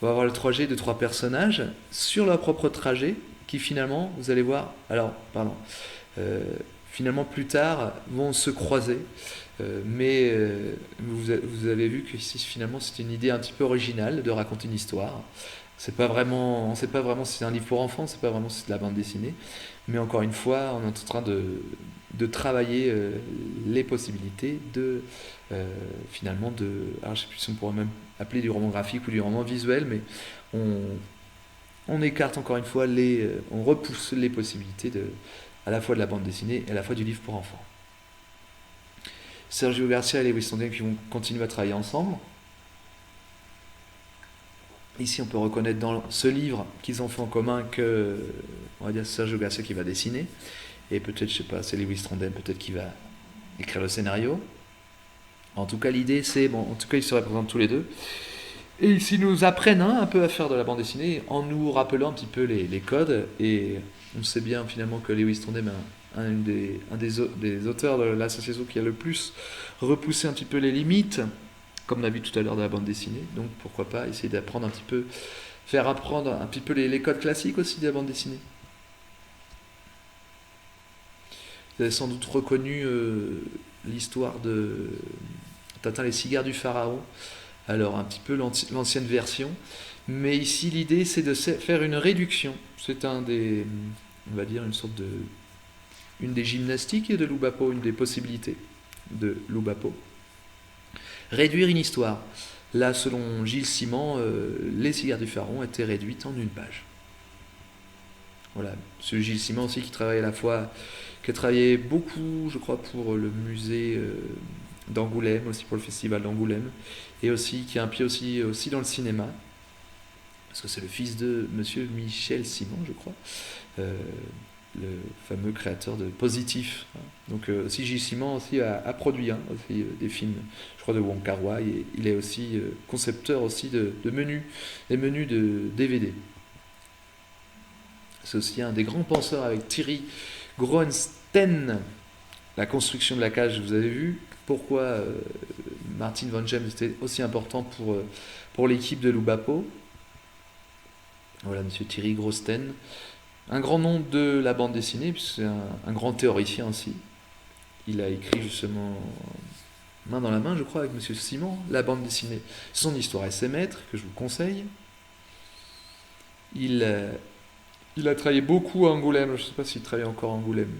On va avoir le trajet de 3 personnages sur leur propre trajet qui finalement, vous allez voir, alors, pardon, euh, finalement plus tard vont se croiser. Mais vous avez vu que ici finalement c'était une idée un petit peu originale de raconter une histoire. C'est pas vraiment, on sait pas vraiment si c'est un livre pour enfants, c'est pas vraiment si c'est de la bande dessinée. Mais encore une fois, on est en train de travailler les possibilités de finalement de. Alors je sais plus si on pourrait même appeler du roman graphique ou du roman visuel, mais on, on écarte encore une fois on repousse les possibilités à la fois de la bande dessinée et à la fois du livre pour enfants. Sergio Garcia et Lewis Trondheim qui vont continuer à travailler ensemble. Ici, on peut reconnaître dans ce livre qu'ils ont fait en commun que, on va dire, Sergio Garcia qui va dessiner, et peut-être, je sais pas, c'est Lewis Trondheim peut-être qui va écrire le scénario. En tout cas, l'idée, c'est, bon, en tout cas, ils se représentent tous les deux. Et ici, ils nous apprennent un peu à faire de la bande dessinée en nous rappelant un petit peu les codes. Et on sait bien finalement que Lewis Trondheim est des auteurs de l'association qui a le plus repoussé un petit peu les limites, comme on a vu tout à l'heure de la bande dessinée. Donc pourquoi pas essayer d'apprendre un petit peu, faire apprendre un petit peu les codes classiques aussi de la bande dessinée. Vous avez sans doute reconnu l'histoire de Tintin les cigares du pharaon. Alors un petit peu l'ancienne version. Mais ici l'idée c'est de faire une réduction. C'est on va dire une des gymnastiques de Loubapo, une des possibilités de Loubapo. Réduire une histoire. Là, selon Gilles Simon, les cigares du pharaon étaient réduites en une page. Voilà, ce Gilles Simon aussi qui travaille à la fois, qui a travaillé beaucoup, je crois, pour le musée d'Angoulême, aussi pour le festival d'Angoulême, et aussi qui a un pied aussi dans le cinéma, parce que c'est le fils de Monsieur Michel Simon, je crois, le fameux créateur de Positif. Donc aussi Gilles Simon aussi a produit aussi, des films, je crois de Wong Kar-wai, et il est aussi concepteur aussi de menus, des menus de DVD. C'est aussi un des grands penseurs avec Thierry Groensten. La construction de la cage, vous avez vu pourquoi Martin Van Gem était aussi important pour l'équipe de Loubapo. Voilà, monsieur Thierry Groensten. Un grand nom de la bande dessinée, puisque c'est un grand théoricien aussi. Il a écrit justement main dans la main, je crois, avec monsieur Simon, la bande dessinée Son histoire et ses maîtres, que je vous conseille. Il a travaillé beaucoup à Angoulême, je ne sais pas s'il travaille encore à Angoulême.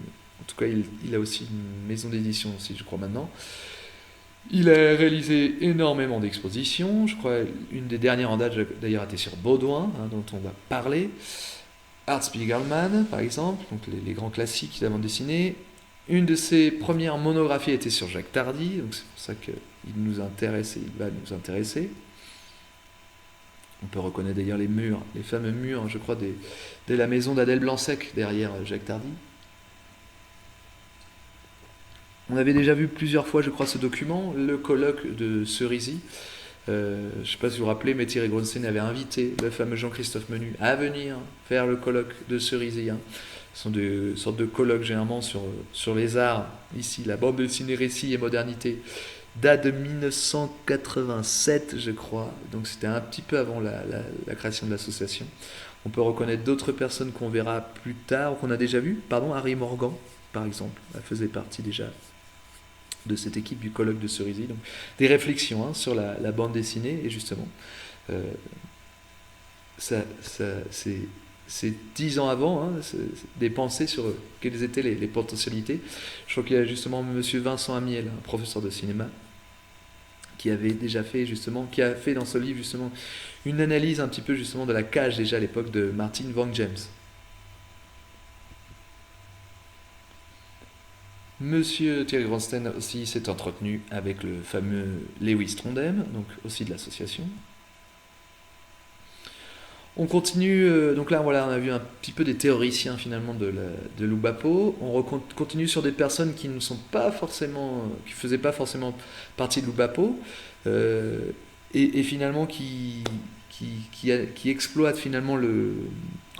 En tout cas, il a aussi une maison d'édition aussi, je crois maintenant. Il a réalisé énormément d'expositions. Je crois une des dernières en date, d'ailleurs, était sur Baudouin, dont on va parler. Art Spiegelman, par exemple, donc les grands classiques de la bande dessinée. Une de ses premières monographies était sur Jacques Tardy, donc c'est pour ça qu'il nous intéresse et il va nous intéresser. On peut reconnaître d'ailleurs les murs, les fameux murs, je crois, de la maison d'Adèle Blanc-Sec derrière Jacques Tardy. On avait déjà vu plusieurs fois, je crois, ce document, le colloque de Cerisy. Je ne sais pas si vous vous rappelez, mais Thierry Groensten avait invité le fameux Jean-Christophe Menu à venir faire le colloque de Cerisy. Ce sont des sortes de colloques généralement sur les arts. Ici, la bande dessinée récit et modernité date de 1987, je crois. Donc c'était un petit peu avant la création de l'association. On peut reconnaître d'autres personnes qu'on verra plus tard, qu'on a déjà vues. Pardon, Harry Morgan, par exemple. Elle faisait partie déjà de cette équipe du colloque de Cerisy. Donc des réflexions sur la bande dessinée. Et justement, c'est 10 ans avant, des pensées sur quelles étaient les potentialités. Je crois qu'il y a justement monsieur Vincent Amiel, un professeur de cinéma, qui avait déjà fait justement, qui a fait dans ce livre justement une analyse un petit peu justement de la cage déjà à l'époque de Martin Van Gem. Monsieur Thierry Groensten aussi s'est entretenu avec le fameux Lewis Trondheim, donc aussi de l'association. On continue, donc là voilà, on a vu un petit peu des théoriciens finalement de Loubapo. On continue sur des personnes qui ne sont pas forcément, qui faisaient pas forcément partie de Loubapo, et finalement qui exploitent finalement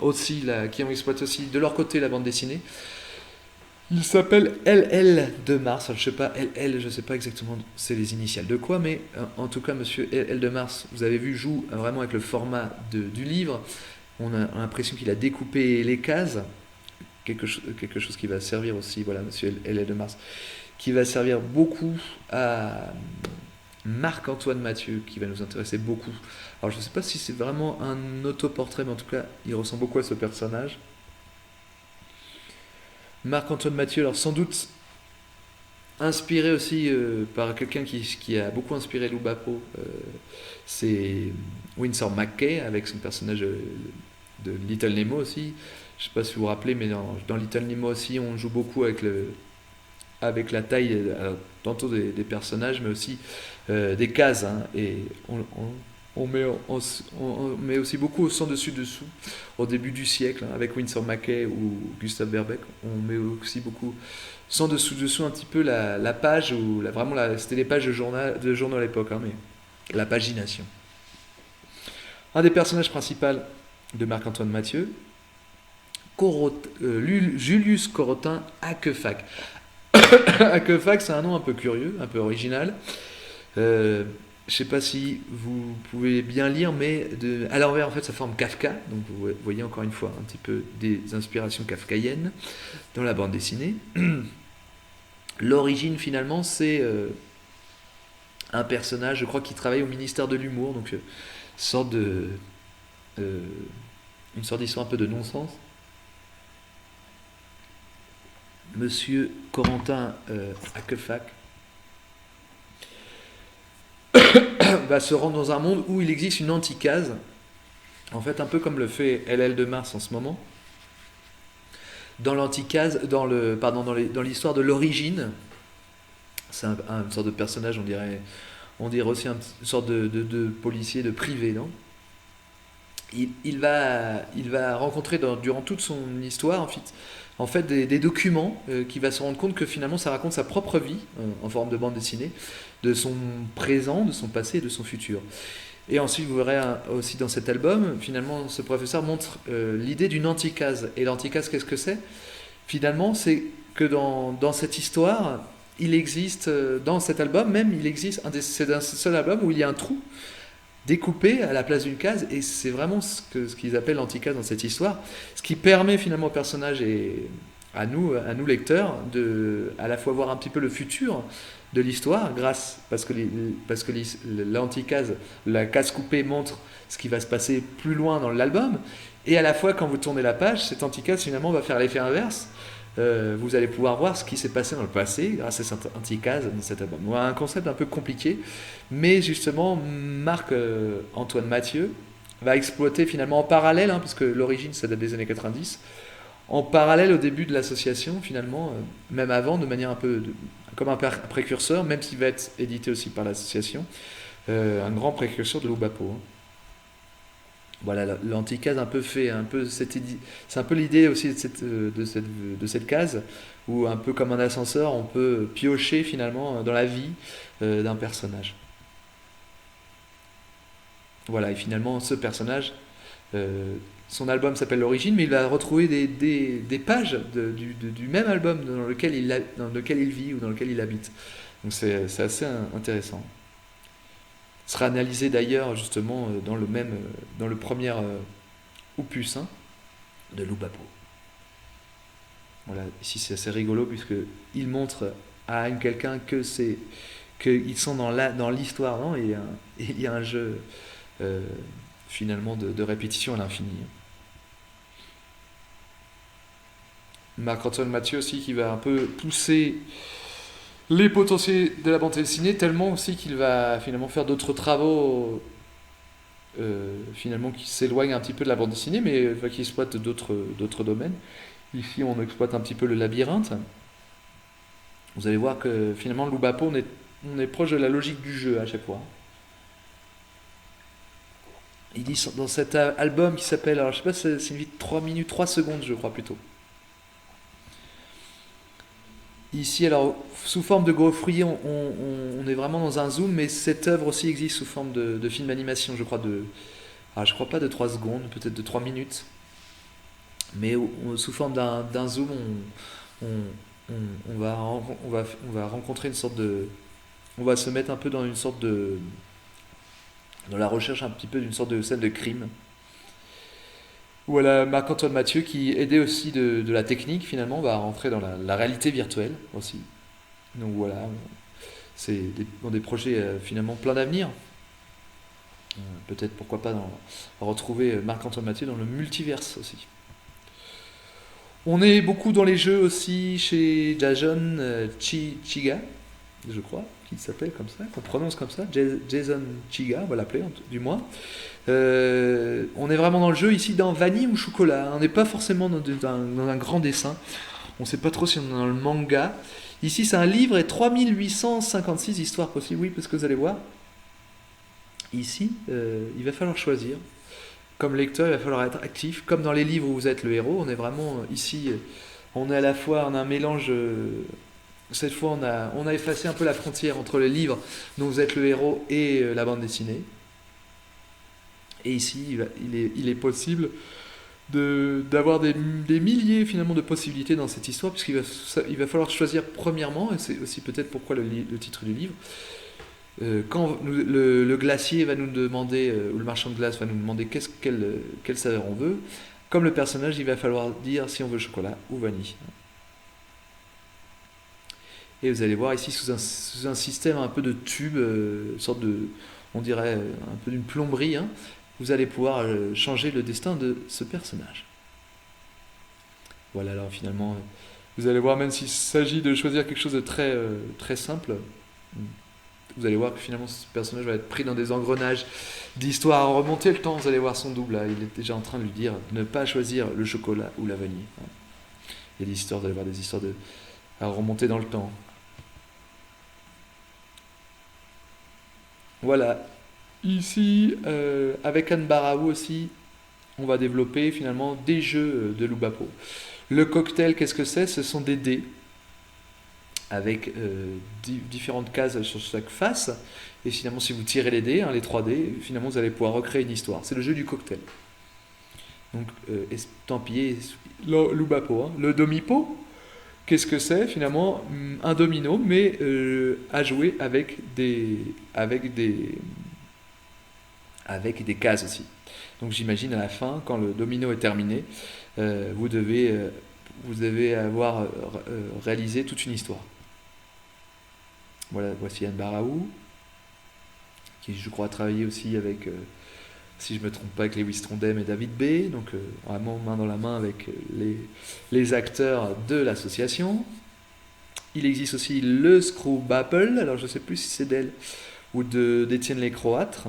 qui ont exploité aussi de leur côté la bande dessinée. Il s'appelle LL de Mars. Alors, je sais pas, LL, je sais pas exactement c'est les initiales de quoi, mais en tout cas, monsieur LL de Mars, vous avez vu, joue vraiment avec le format du livre. On a l'impression qu'il a découpé les cases, quelque chose qui va servir aussi, voilà, monsieur LL de Mars, qui va servir beaucoup à Marc-Antoine Mathieu, qui va nous intéresser beaucoup. Alors, je ne sais pas si c'est vraiment un autoportrait, mais en tout cas, il ressemble beaucoup à ce personnage. Marc-Antoine Mathieu, alors sans doute inspiré aussi par quelqu'un qui a beaucoup inspiré Lou Bapo, c'est Winsor McCay avec son personnage de Little Nemo aussi. Je ne sais pas si vous vous rappelez, mais dans Little Nemo aussi, on joue beaucoup avec la taille, tantôt des personnages, mais aussi des cases. Hein, et on met aussi beaucoup au sans dessus dessous au début du siècle, hein, avec Winsor McCay ou Gustave Verbeck. On met aussi beaucoup sans dessous dessous un petit peu la page, ou c'était les pages de journaux à l'époque, hein, mais la pagination. Un des personnages principaux de Marc-Antoine Mathieu, Julius Corotin Haquefac. Haquefac, c'est un nom un peu curieux, un peu original. Je ne sais pas si vous pouvez bien lire, mais à l'envers, en fait, ça forme Kafka. Donc vous voyez encore une fois un petit peu des inspirations kafkaïennes dans la bande dessinée. L'origine, finalement, c'est un personnage, je crois, qui travaille au ministère de l'Humour. Donc une sorte d'histoire un peu de non-sens. Monsieur Corentin Haquefac va se rendre dans un monde où il existe une anticase, en fait un peu comme le fait LL de Mars en ce moment. Dans l'anticase, dans l'histoire de l'origine, c'est une sorte de personnage, on dirait aussi une sorte de policier, de privé, non ? Il va rencontrer durant toute son histoire en fait des documents qui va se rendre compte que finalement ça raconte sa propre vie en forme de bande dessinée, de son présent, de son passé et de son futur. Et ensuite vous verrez aussi dans cet album, finalement ce professeur montre l'idée d'une anticase. Et l'anticase, qu'est-ce que c'est ? Finalement c'est que dans cette histoire, il existe, dans cet album même, c'est un seul album où il y a un trou découpé à la place d'une case, et c'est vraiment ce qu'ils appellent l'anticase dans cette histoire, ce qui permet finalement au personnage et à nous lecteurs, de à la fois voir un petit peu le futur de l'histoire, parce que l'anticase, la case coupée montre ce qui va se passer plus loin dans l'album, et à la fois quand vous tournez la page, cette anticase finalement va faire l'effet inverse. Vous allez pouvoir voir ce qui s'est passé dans le passé grâce à cette anticase dans cet album. Voilà, un concept un peu compliqué, mais justement Marc-Antoine Mathieu va exploiter finalement en parallèle, hein, parce que l'origine ça date des années 90, en parallèle au début de l'association finalement, même avant, de manière un peu comme un précurseur, même s'il va être édité aussi par l'association, un grand précurseur de Lou Bapo. Hein. Voilà, l'anticase c'est un peu l'idée aussi de cette case, où un peu comme un ascenseur, on peut piocher finalement dans la vie d'un personnage. Voilà, et finalement ce personnage, son album s'appelle L'Origine, mais il va retrouver des pages du même album dans lequel il vit ou dans lequel il habite. Donc c'est assez intéressant. Sera analysé d'ailleurs justement dans le premier opus, hein, de Lou Bapo. Voilà, ici c'est assez rigolo puisque il montre à quelqu'un qu'ils sont dans l'histoire, non, et il y a un jeu finalement de répétition à l'infini. Marc-Antoine Mathieu aussi qui va un peu pousser les potentiels de la bande dessinée, tellement aussi qu'il va finalement faire d'autres travaux finalement qui s'éloignent un petit peu de la bande dessinée, mais qui exploitent d'autres domaines. Ici on exploite un petit peu le labyrinthe. Vous allez voir que finalement Lou Bapo, on est proche de la logique du jeu à chaque fois. Il dit dans cet album qui s'appelle, alors je sais pas, c'est une vidéo de 3 minutes, 3 secondes je crois plutôt. Ici, alors, sous forme de gaufrier, on est vraiment dans un zoom, mais cette œuvre aussi existe sous forme de film d'animation, je crois, je crois pas de 3 secondes, peut-être de 3 minutes. Mais sous forme d'un zoom, on va rencontrer une sorte de... On va se mettre un peu dans une sorte de... dans la recherche un petit peu d'une sorte de scène de crime. Voilà, Marc-Antoine Mathieu qui, aidé aussi de la technique, finalement, va rentrer dans la réalité virtuelle aussi. Donc voilà, c'est dans des projets finalement plein d'avenir. Peut-être pourquoi pas retrouver Marc-Antoine Mathieu dans le multiverse aussi. On est beaucoup dans les jeux aussi chez Jason Chiga, je crois, qu'il s'appelle comme ça, qu'on prononce comme ça, Jason Chiga, on va l'appeler du moins. On est vraiment dans le jeu ici dans vanille ou chocolat. On n'est pas forcément dans un grand dessin. On ne sait pas trop si on est dans le manga. Ici, c'est un livre et 3856 histoires possibles. Oui, parce que vous allez voir, ici, il va falloir choisir. Comme lecteur, il va falloir être actif. Comme dans les livres où vous êtes le héros, on est vraiment ici, on est à la fois, on a un mélange. Cette fois, on a effacé un peu la frontière entre le livre dont vous êtes le héros et la bande dessinée. Et ici, il est possible d'avoir des milliers finalement de possibilités dans cette histoire, il va falloir choisir premièrement, et c'est aussi peut-être pourquoi le titre du livre, quand le glacier va nous demander, ou le marchand de glace va nous demander quelle saveur on veut, comme le personnage, il va falloir dire si on veut chocolat ou vanille. Et vous allez voir ici sous un système un peu de tube, sorte de, on dirait un peu d'une plomberie, hein, vous allez pouvoir changer le destin de ce personnage. Voilà, alors finalement, vous allez voir, même s'il s'agit de choisir quelque chose de très simple, vous allez voir que finalement ce personnage va être pris dans des engrenages d'histoire à remonter le temps. Vous allez voir son double, là, il est déjà en train de lui dire ne pas choisir le chocolat ou la vanille. Il y a des histoires, vous allez voir des histoires à remonter dans le temps. Voilà. Ici, avec Anne Barraou aussi, on va développer finalement des jeux de Loubapo. Le cocktail, qu'est-ce que c'est? Ce sont des dés avec différentes cases sur chaque face. Et finalement, si vous tirez les dés, hein, les 3 dés, finalement, vous allez pouvoir recréer une histoire. C'est le jeu du cocktail. Donc, estampillé Loubapo. Hein. Le domipo, qu'est-ce que c'est? Finalement, un domino, mais à jouer avec des cases aussi. Donc j'imagine à la fin, quand le domino est terminé, vous devez avoir réalisé toute une histoire. Voilà, voici Anne Barraou, qui je crois a travaillé aussi avec, si je ne me trompe pas, avec Lewis Trondheim et David B. Donc vraiment main dans la main avec les acteurs de l'association. Il existe aussi le Screwbapple, alors je ne sais plus si c'est d'elle ou d'Étienne Lécroâtre.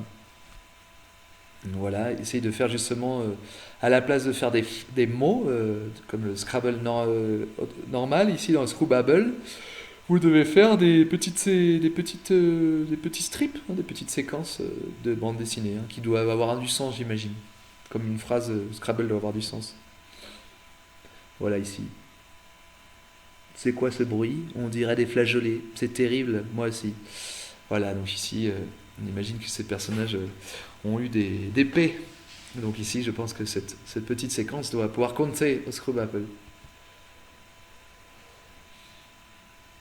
Voilà, essaye de faire justement, à la place de faire des mots, comme le Scrabble normal, ici dans le Screwbabble, vous devez faire des petits strips, hein, des petites séquences de bande dessinée, hein, qui doivent avoir du sens, j'imagine. Comme une phrase Scrabble doit avoir du sens. Voilà ici. C'est quoi ce bruit? On dirait des flageolets. C'est terrible, moi aussi. Voilà, donc ici, on imagine que ces personnages ont eu des paix. Donc ici, je pense que cette petite séquence doit pouvoir compter au Screwbapple.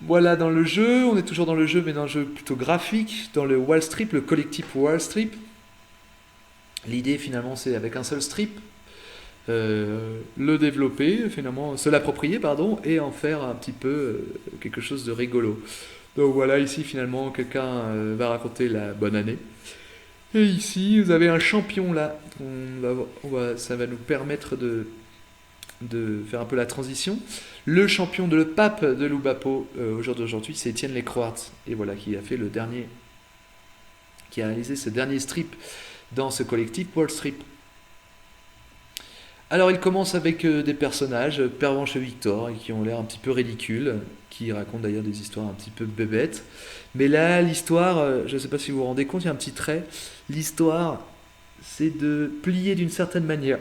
Voilà, dans le jeu, on est toujours dans le jeu, mais dans le jeu plutôt graphique, dans le Wall Strip, le collectif Wall Strip. L'idée, finalement, c'est avec un seul strip, le développer, finalement, se l'approprier, pardon, et en faire un petit peu quelque chose de rigolo. Donc voilà, ici, finalement, quelqu'un va raconter la bonne année. Et ici, vous avez un champion là. Ça va nous permettre de faire un peu la transition. Le champion, le pape de Loubapo au jour d'aujourd'hui, c'est Étienne Lécroâtre. Et voilà, qui a réalisé ce dernier strip dans ce collectif Wall Strip. Alors il commence avec des personnages, Pervenche et Victor, qui ont l'air un petit peu ridicules, qui racontent d'ailleurs des histoires un petit peu bébêtes. Mais là, l'histoire, je ne sais pas si vous vous rendez compte, il y a un petit trait. L'histoire, c'est de plier d'une certaine manière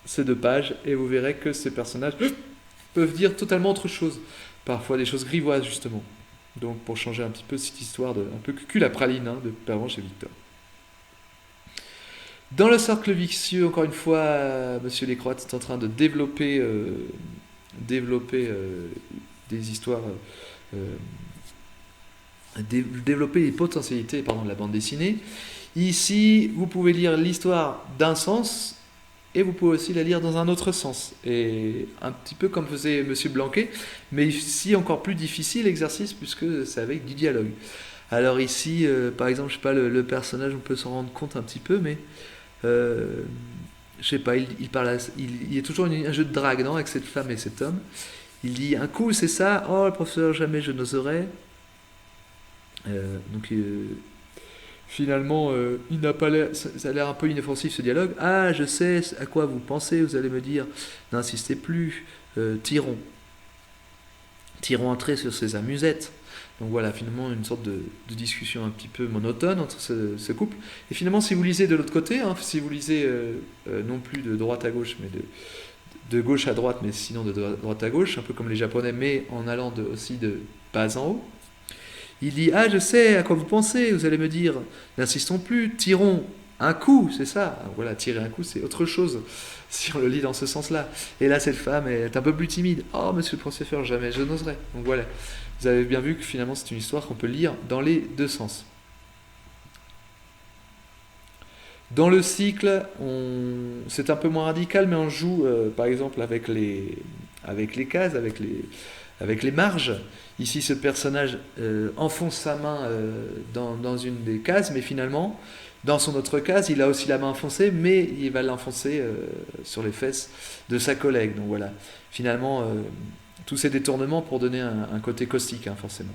ces 2 pages, et vous verrez que ces personnages peuvent dire totalement autre chose. Parfois des choses grivoises, justement. Donc pour changer un petit peu cette histoire un peu cul à praline, hein, de Pervenche et Victor. Dans le cercle vicieux, encore une fois, Monsieur Lécroâtre est en train de développer des histoires, développer les potentialités de la bande dessinée. Ici, vous pouvez lire l'histoire d'un sens et vous pouvez aussi la lire dans un autre sens. Et un petit peu comme faisait Monsieur Blanquet, mais ici encore plus difficile l'exercice puisque c'est avec du dialogue. Alors ici, par exemple, je sais pas, le personnage, on peut s'en rendre compte un petit peu, mais je sais pas, il parle, il y a toujours un jeu de drague, non, avec cette femme et cet homme. Il dit un coup, c'est ça. Oh, le professeur, jamais je n'oserais. Donc finalement, il n'a pas l'air, ça a l'air un peu inoffensif ce dialogue. Ah, je sais à quoi vous pensez. Vous allez me dire, n'insistez plus. Tirons, tirons un trait sur ces amusettes. Donc voilà, finalement, une sorte de discussion un petit peu monotone entre ce couple. Et finalement, si vous lisez de l'autre côté, hein, si vous lisez non plus de droite à gauche, mais de gauche à droite, mais sinon de droite à gauche, un peu comme les Japonais, mais en allant aussi de bas en haut, il dit ah, je sais à quoi vous pensez, vous allez me dire, n'insistons plus, tirons un coup, c'est ça. Voilà, tirer un coup, c'est autre chose, si on le lit dans ce sens-là. Et là, cette femme est un peu plus timide. Oh, monsieur le professeur, jamais je n'oserais. Donc voilà, vous avez bien vu que finalement, c'est une histoire qu'on peut lire dans les deux sens. Dans le cycle, c'est un peu moins radical, mais on joue par exemple avec les cases, avec les marges. Ici, ce personnage enfonce sa main dans une des cases, mais finalement, dans son autre case, il a aussi la main enfoncée, mais il va l'enfoncer sur les fesses de sa collègue. Donc voilà, finalement, tous ces détournements pour donner un côté caustique, hein, forcément.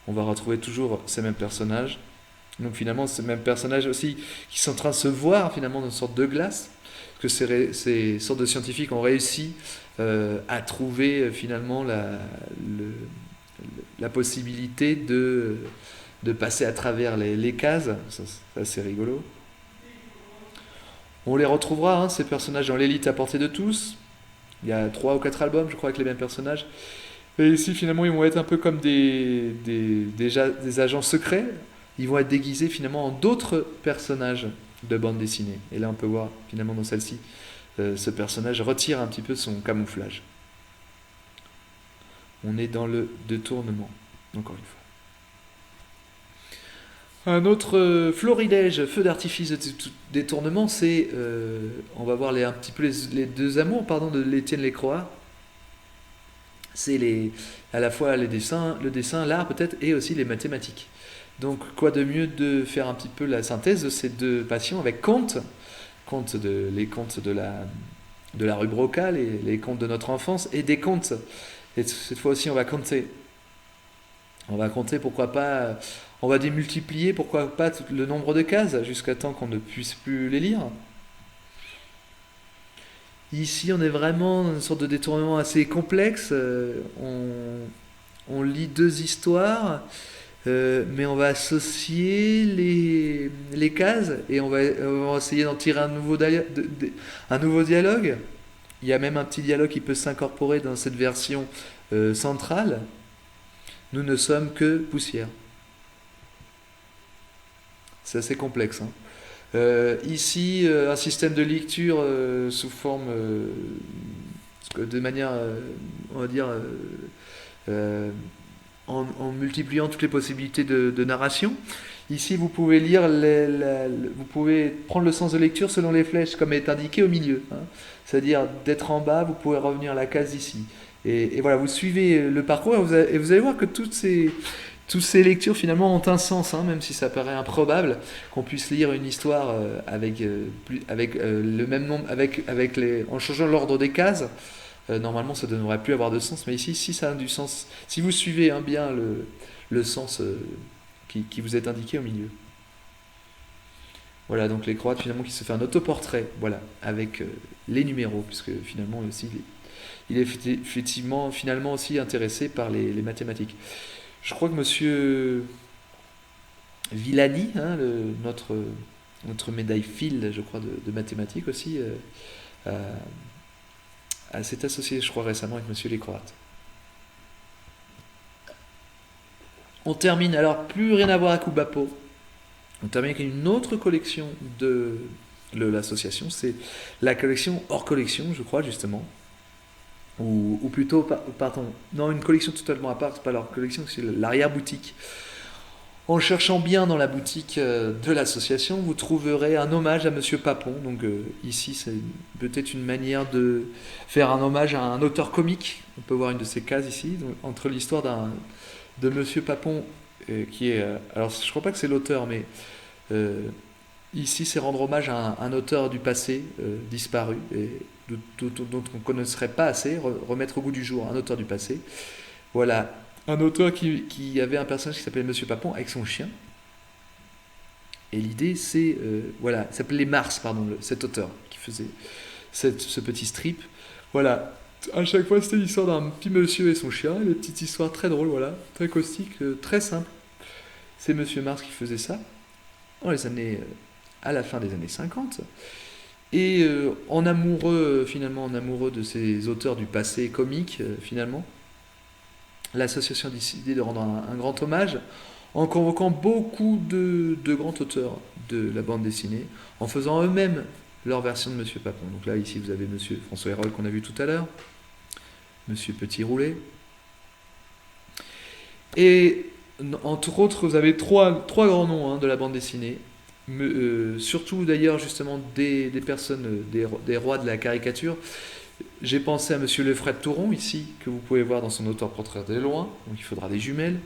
On va retrouver toujours ces mêmes personnages. Donc finalement, ces mêmes personnages aussi qui sont en train de se voir finalement dans une sorte de glace, parce que ces sortes de scientifiques ont réussi à trouver finalement la possibilité de passer à travers les cases. Ça, c'est assez rigolo. On les retrouvera, hein, ces personnages, dans l'élite à portée de tous. Il y a 3 ou 4 albums, je crois, avec les mêmes personnages. Et ici, finalement, ils vont être un peu comme des agents secrets. Ils vont être déguisés finalement en d'autres personnages de bande dessinée. Et là, on peut voir finalement dans celle-ci, ce personnage retire un petit peu son camouflage. On est dans le détournement, encore une fois. Un autre florilège, feu d'artifice de détournement, c'est, on va voir un petit peu les deux amours, de l'Étienne Lécroix. C'est à la fois le dessin, l'art peut-être, et aussi les mathématiques. Donc, quoi de mieux de faire un petit peu la synthèse de ces deux passions avec les contes de la rue Broca, les contes de notre enfance, et des contes. Et cette fois aussi, on va compter. On va compter, pourquoi pas, on va démultiplier, pourquoi pas le nombre de cases, jusqu'à temps qu'on ne puisse plus les lire. Ici, on est vraiment dans une sorte de détournement assez complexe. On lit deux histoires. Mais on va associer les cases et on va essayer d'en tirer un nouveau dialogue. Il y a même un petit dialogue qui peut s'incorporer dans cette version centrale. Nous ne sommes que poussière. C'est assez complexe. Hein. Ici, un système de lecture sous forme de manière, on va dire, en multipliant toutes les possibilités de narration. Ici, vous pouvez lire, vous pouvez prendre le sens de lecture selon les flèches, comme est indiqué au milieu. Hein. C'est-à-dire, d'être en bas, vous pouvez revenir à la case ici. Et voilà, vous suivez le parcours et vous allez voir que toutes ces lectures finalement ont un sens, hein, même si ça paraît improbable qu'on puisse lire une histoire avec le même nombre, en changeant l'ordre des cases. Normalement, ça ne devrait plus avoir de sens, mais ici, si ça a du sens, si vous suivez bien le sens qui vous est indiqué au milieu. Voilà, donc les croates finalement qui se fait un autoportrait, voilà, avec les numéros, puisque finalement aussi, il est effectivement finalement aussi intéressé par les mathématiques. Je crois que Monsieur Villani, hein, notre médaille Phil, je crois, de mathématiques aussi, s'est associé, je crois, récemment avec Monsieur les Croates. On termine, alors plus rien à voir avec Oubapo, on termine avec une autre collection de l'association, c'est la collection hors collection, je crois, justement. ou plutôt, pardon, non, une collection totalement à part, c'est pas leur collection, c'est l'arrière-boutique. En cherchant bien dans la boutique de l'association, vous trouverez un hommage à Monsieur Papon. Donc ici, c'est peut-être une manière de faire un hommage à un auteur comique. On peut voir une de ces cases ici, donc, entre l'histoire de Monsieur Papon, qui est... alors, je crois pas que c'est l'auteur, mais euh, ici, c'est rendre hommage à un auteur du passé disparu, et dont on ne connaisserait pas assez, remettre au goût du jour un auteur du passé. Voilà, un auteur qui avait un personnage qui s'appelait Monsieur Papon avec son chien. Et l'idée, c'est, voilà, il s'appelait Mars, pardon, cet auteur qui faisait ce petit strip. Voilà, à chaque fois, c'était l'histoire d'un petit monsieur et son chien, et des petites histoires très drôles, voilà, très caustiques, très simples. C'est Monsieur Mars qui faisait ça dans les années, à la fin des années 50. Et en amoureux, finalement, en amoureux de ces auteurs du passé comique, finalement, l'association a décidé de rendre un grand hommage en convoquant beaucoup de grands auteurs de la bande dessinée, en faisant eux-mêmes leur version de Monsieur Papon. Donc là, ici, vous avez Monsieur François Hérol qu'on a vu tout à l'heure, Monsieur Petit Roulet. Et entre autres, vous avez trois grands noms de la bande dessinée. Surtout d'ailleurs justement des personnes, des rois de la caricature. J'ai pensé à Monsieur Lefred Touron ici, que vous pouvez voir dans son auteur-portrait de loin, donc il faudra des jumelles.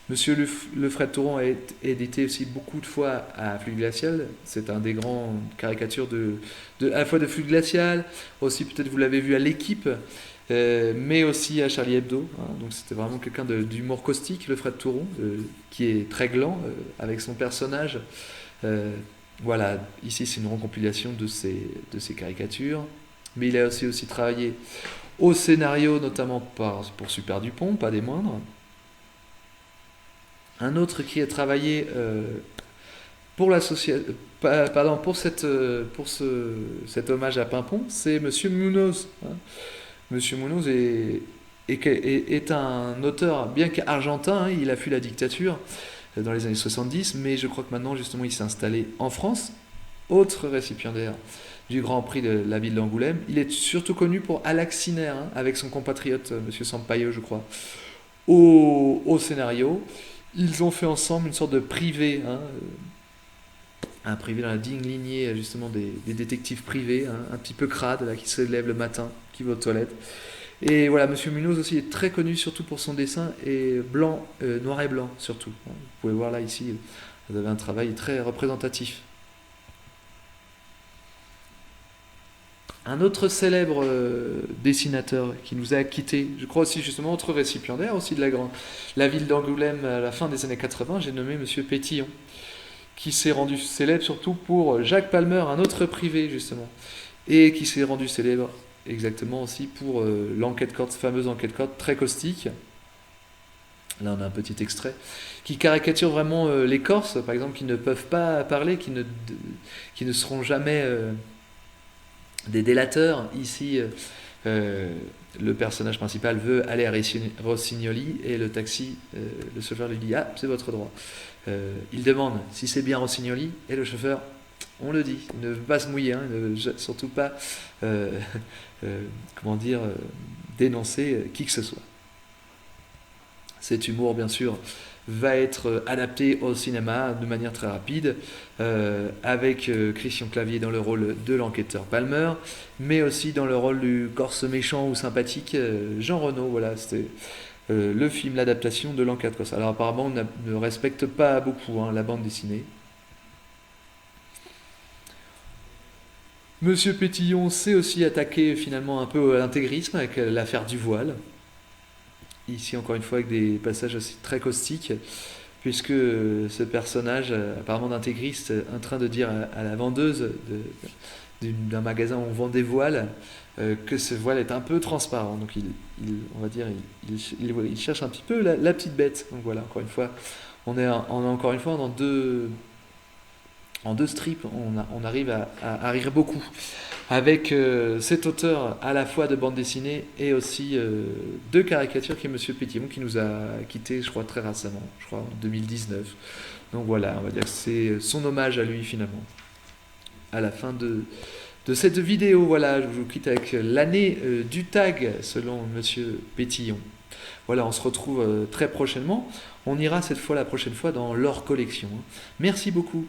Monsieur Lefred Touron a édité aussi beaucoup de fois à Flux Glacial. C'est un des grands caricatures à la fois de Flux Glacial, aussi peut-être vous l'avez vu à l'équipe, mais aussi à Charlie Hebdo. Hein. Donc c'était vraiment quelqu'un d'humour caustique, Lefred Touron, qui est très gland avec son personnage. Euh, voilà, ici c'est une recompilation de ces caricatures. Mais il a aussi travaillé au scénario, notamment pour Super Dupont, pas des moindres. Un autre qui a travaillé pour l'association, pardon, cet hommage à Pimpon, c'est Monsieur Munoz. Hein. Monsieur Munoz est un auteur, bien qu'argentin, hein, il a fui la dictature dans les années 70, mais je crois que maintenant, justement, il s'est installé en France, autre récipiendaire du Grand Prix de la ville d'Angoulême. Il est surtout connu pour Alaxinaire, hein, avec son compatriote, Monsieur Sampaio, je crois, au scénario. Ils ont fait ensemble une sorte de privé, hein, un privé dans la digne lignée justement des détectives privés, hein, un petit peu crade, là, qui se lève le matin, qui va aux toilettes. Et voilà, Monsieur Munoz aussi est très connu surtout pour son dessin, et blanc, noir et blanc surtout. Hein. Vous pouvez voir là ici, vous avez un travail très représentatif. Un autre célèbre dessinateur qui nous a quittés, je crois aussi justement autre récipiendaire aussi de la ville d'Angoulême à la fin des années 80, j'ai nommé Monsieur Pétillon, qui s'est rendu célèbre surtout pour Jacques Palmer, un autre privé justement, et qui s'est rendu célèbre exactement aussi pour l'enquête corte, fameuse enquête corte très caustique. Là on a un petit extrait qui caricature vraiment les Corses, par exemple, qui ne peuvent pas parler, qui ne seront jamais des délateurs. Ici, le personnage principal veut aller à Rossignoli et le taxi, le chauffeur lui dit ah c'est votre droit. Il demande si c'est bien Rossignoli et le chauffeur on le dit, il ne veut pas se mouiller, hein, ne veut surtout pas comment dire dénoncer qui que ce soit. Cet humour bien sûr va être adapté au cinéma de manière très rapide, avec Christian Clavier dans le rôle de l'enquêteur Palmer, mais aussi dans le rôle du Corse méchant ou sympathique Jean Reno. Voilà, c'était le film, l'adaptation de l'enquête corse. Alors apparemment, on ne respecte pas beaucoup la bande dessinée. Monsieur Pétillon s'est aussi attaqué finalement un peu à l'intégrisme avec l'affaire du voile. Ici encore une fois avec des passages aussi très caustiques, puisque ce personnage apparemment d'intégriste en train de dire à la vendeuse d'un magasin où on vend des voiles que ce voile est un peu transparent. Donc on va dire il cherche un petit peu la petite bête. Donc voilà, encore une fois, on est encore une fois en deux strips, on arrive à rire beaucoup avec cet auteur à la fois de bande dessinée et aussi de caricature qui est Monsieur Pétillon, qui nous a quittés je crois très récemment, je crois en 2019. Donc voilà, on va dire que c'est son hommage à lui finalement, à la fin de cette vidéo. Voilà, je vous quitte avec l'année du tag selon Monsieur Pétillon. Voilà, on se retrouve très prochainement. On ira cette fois la prochaine fois dans leur collection. Merci beaucoup.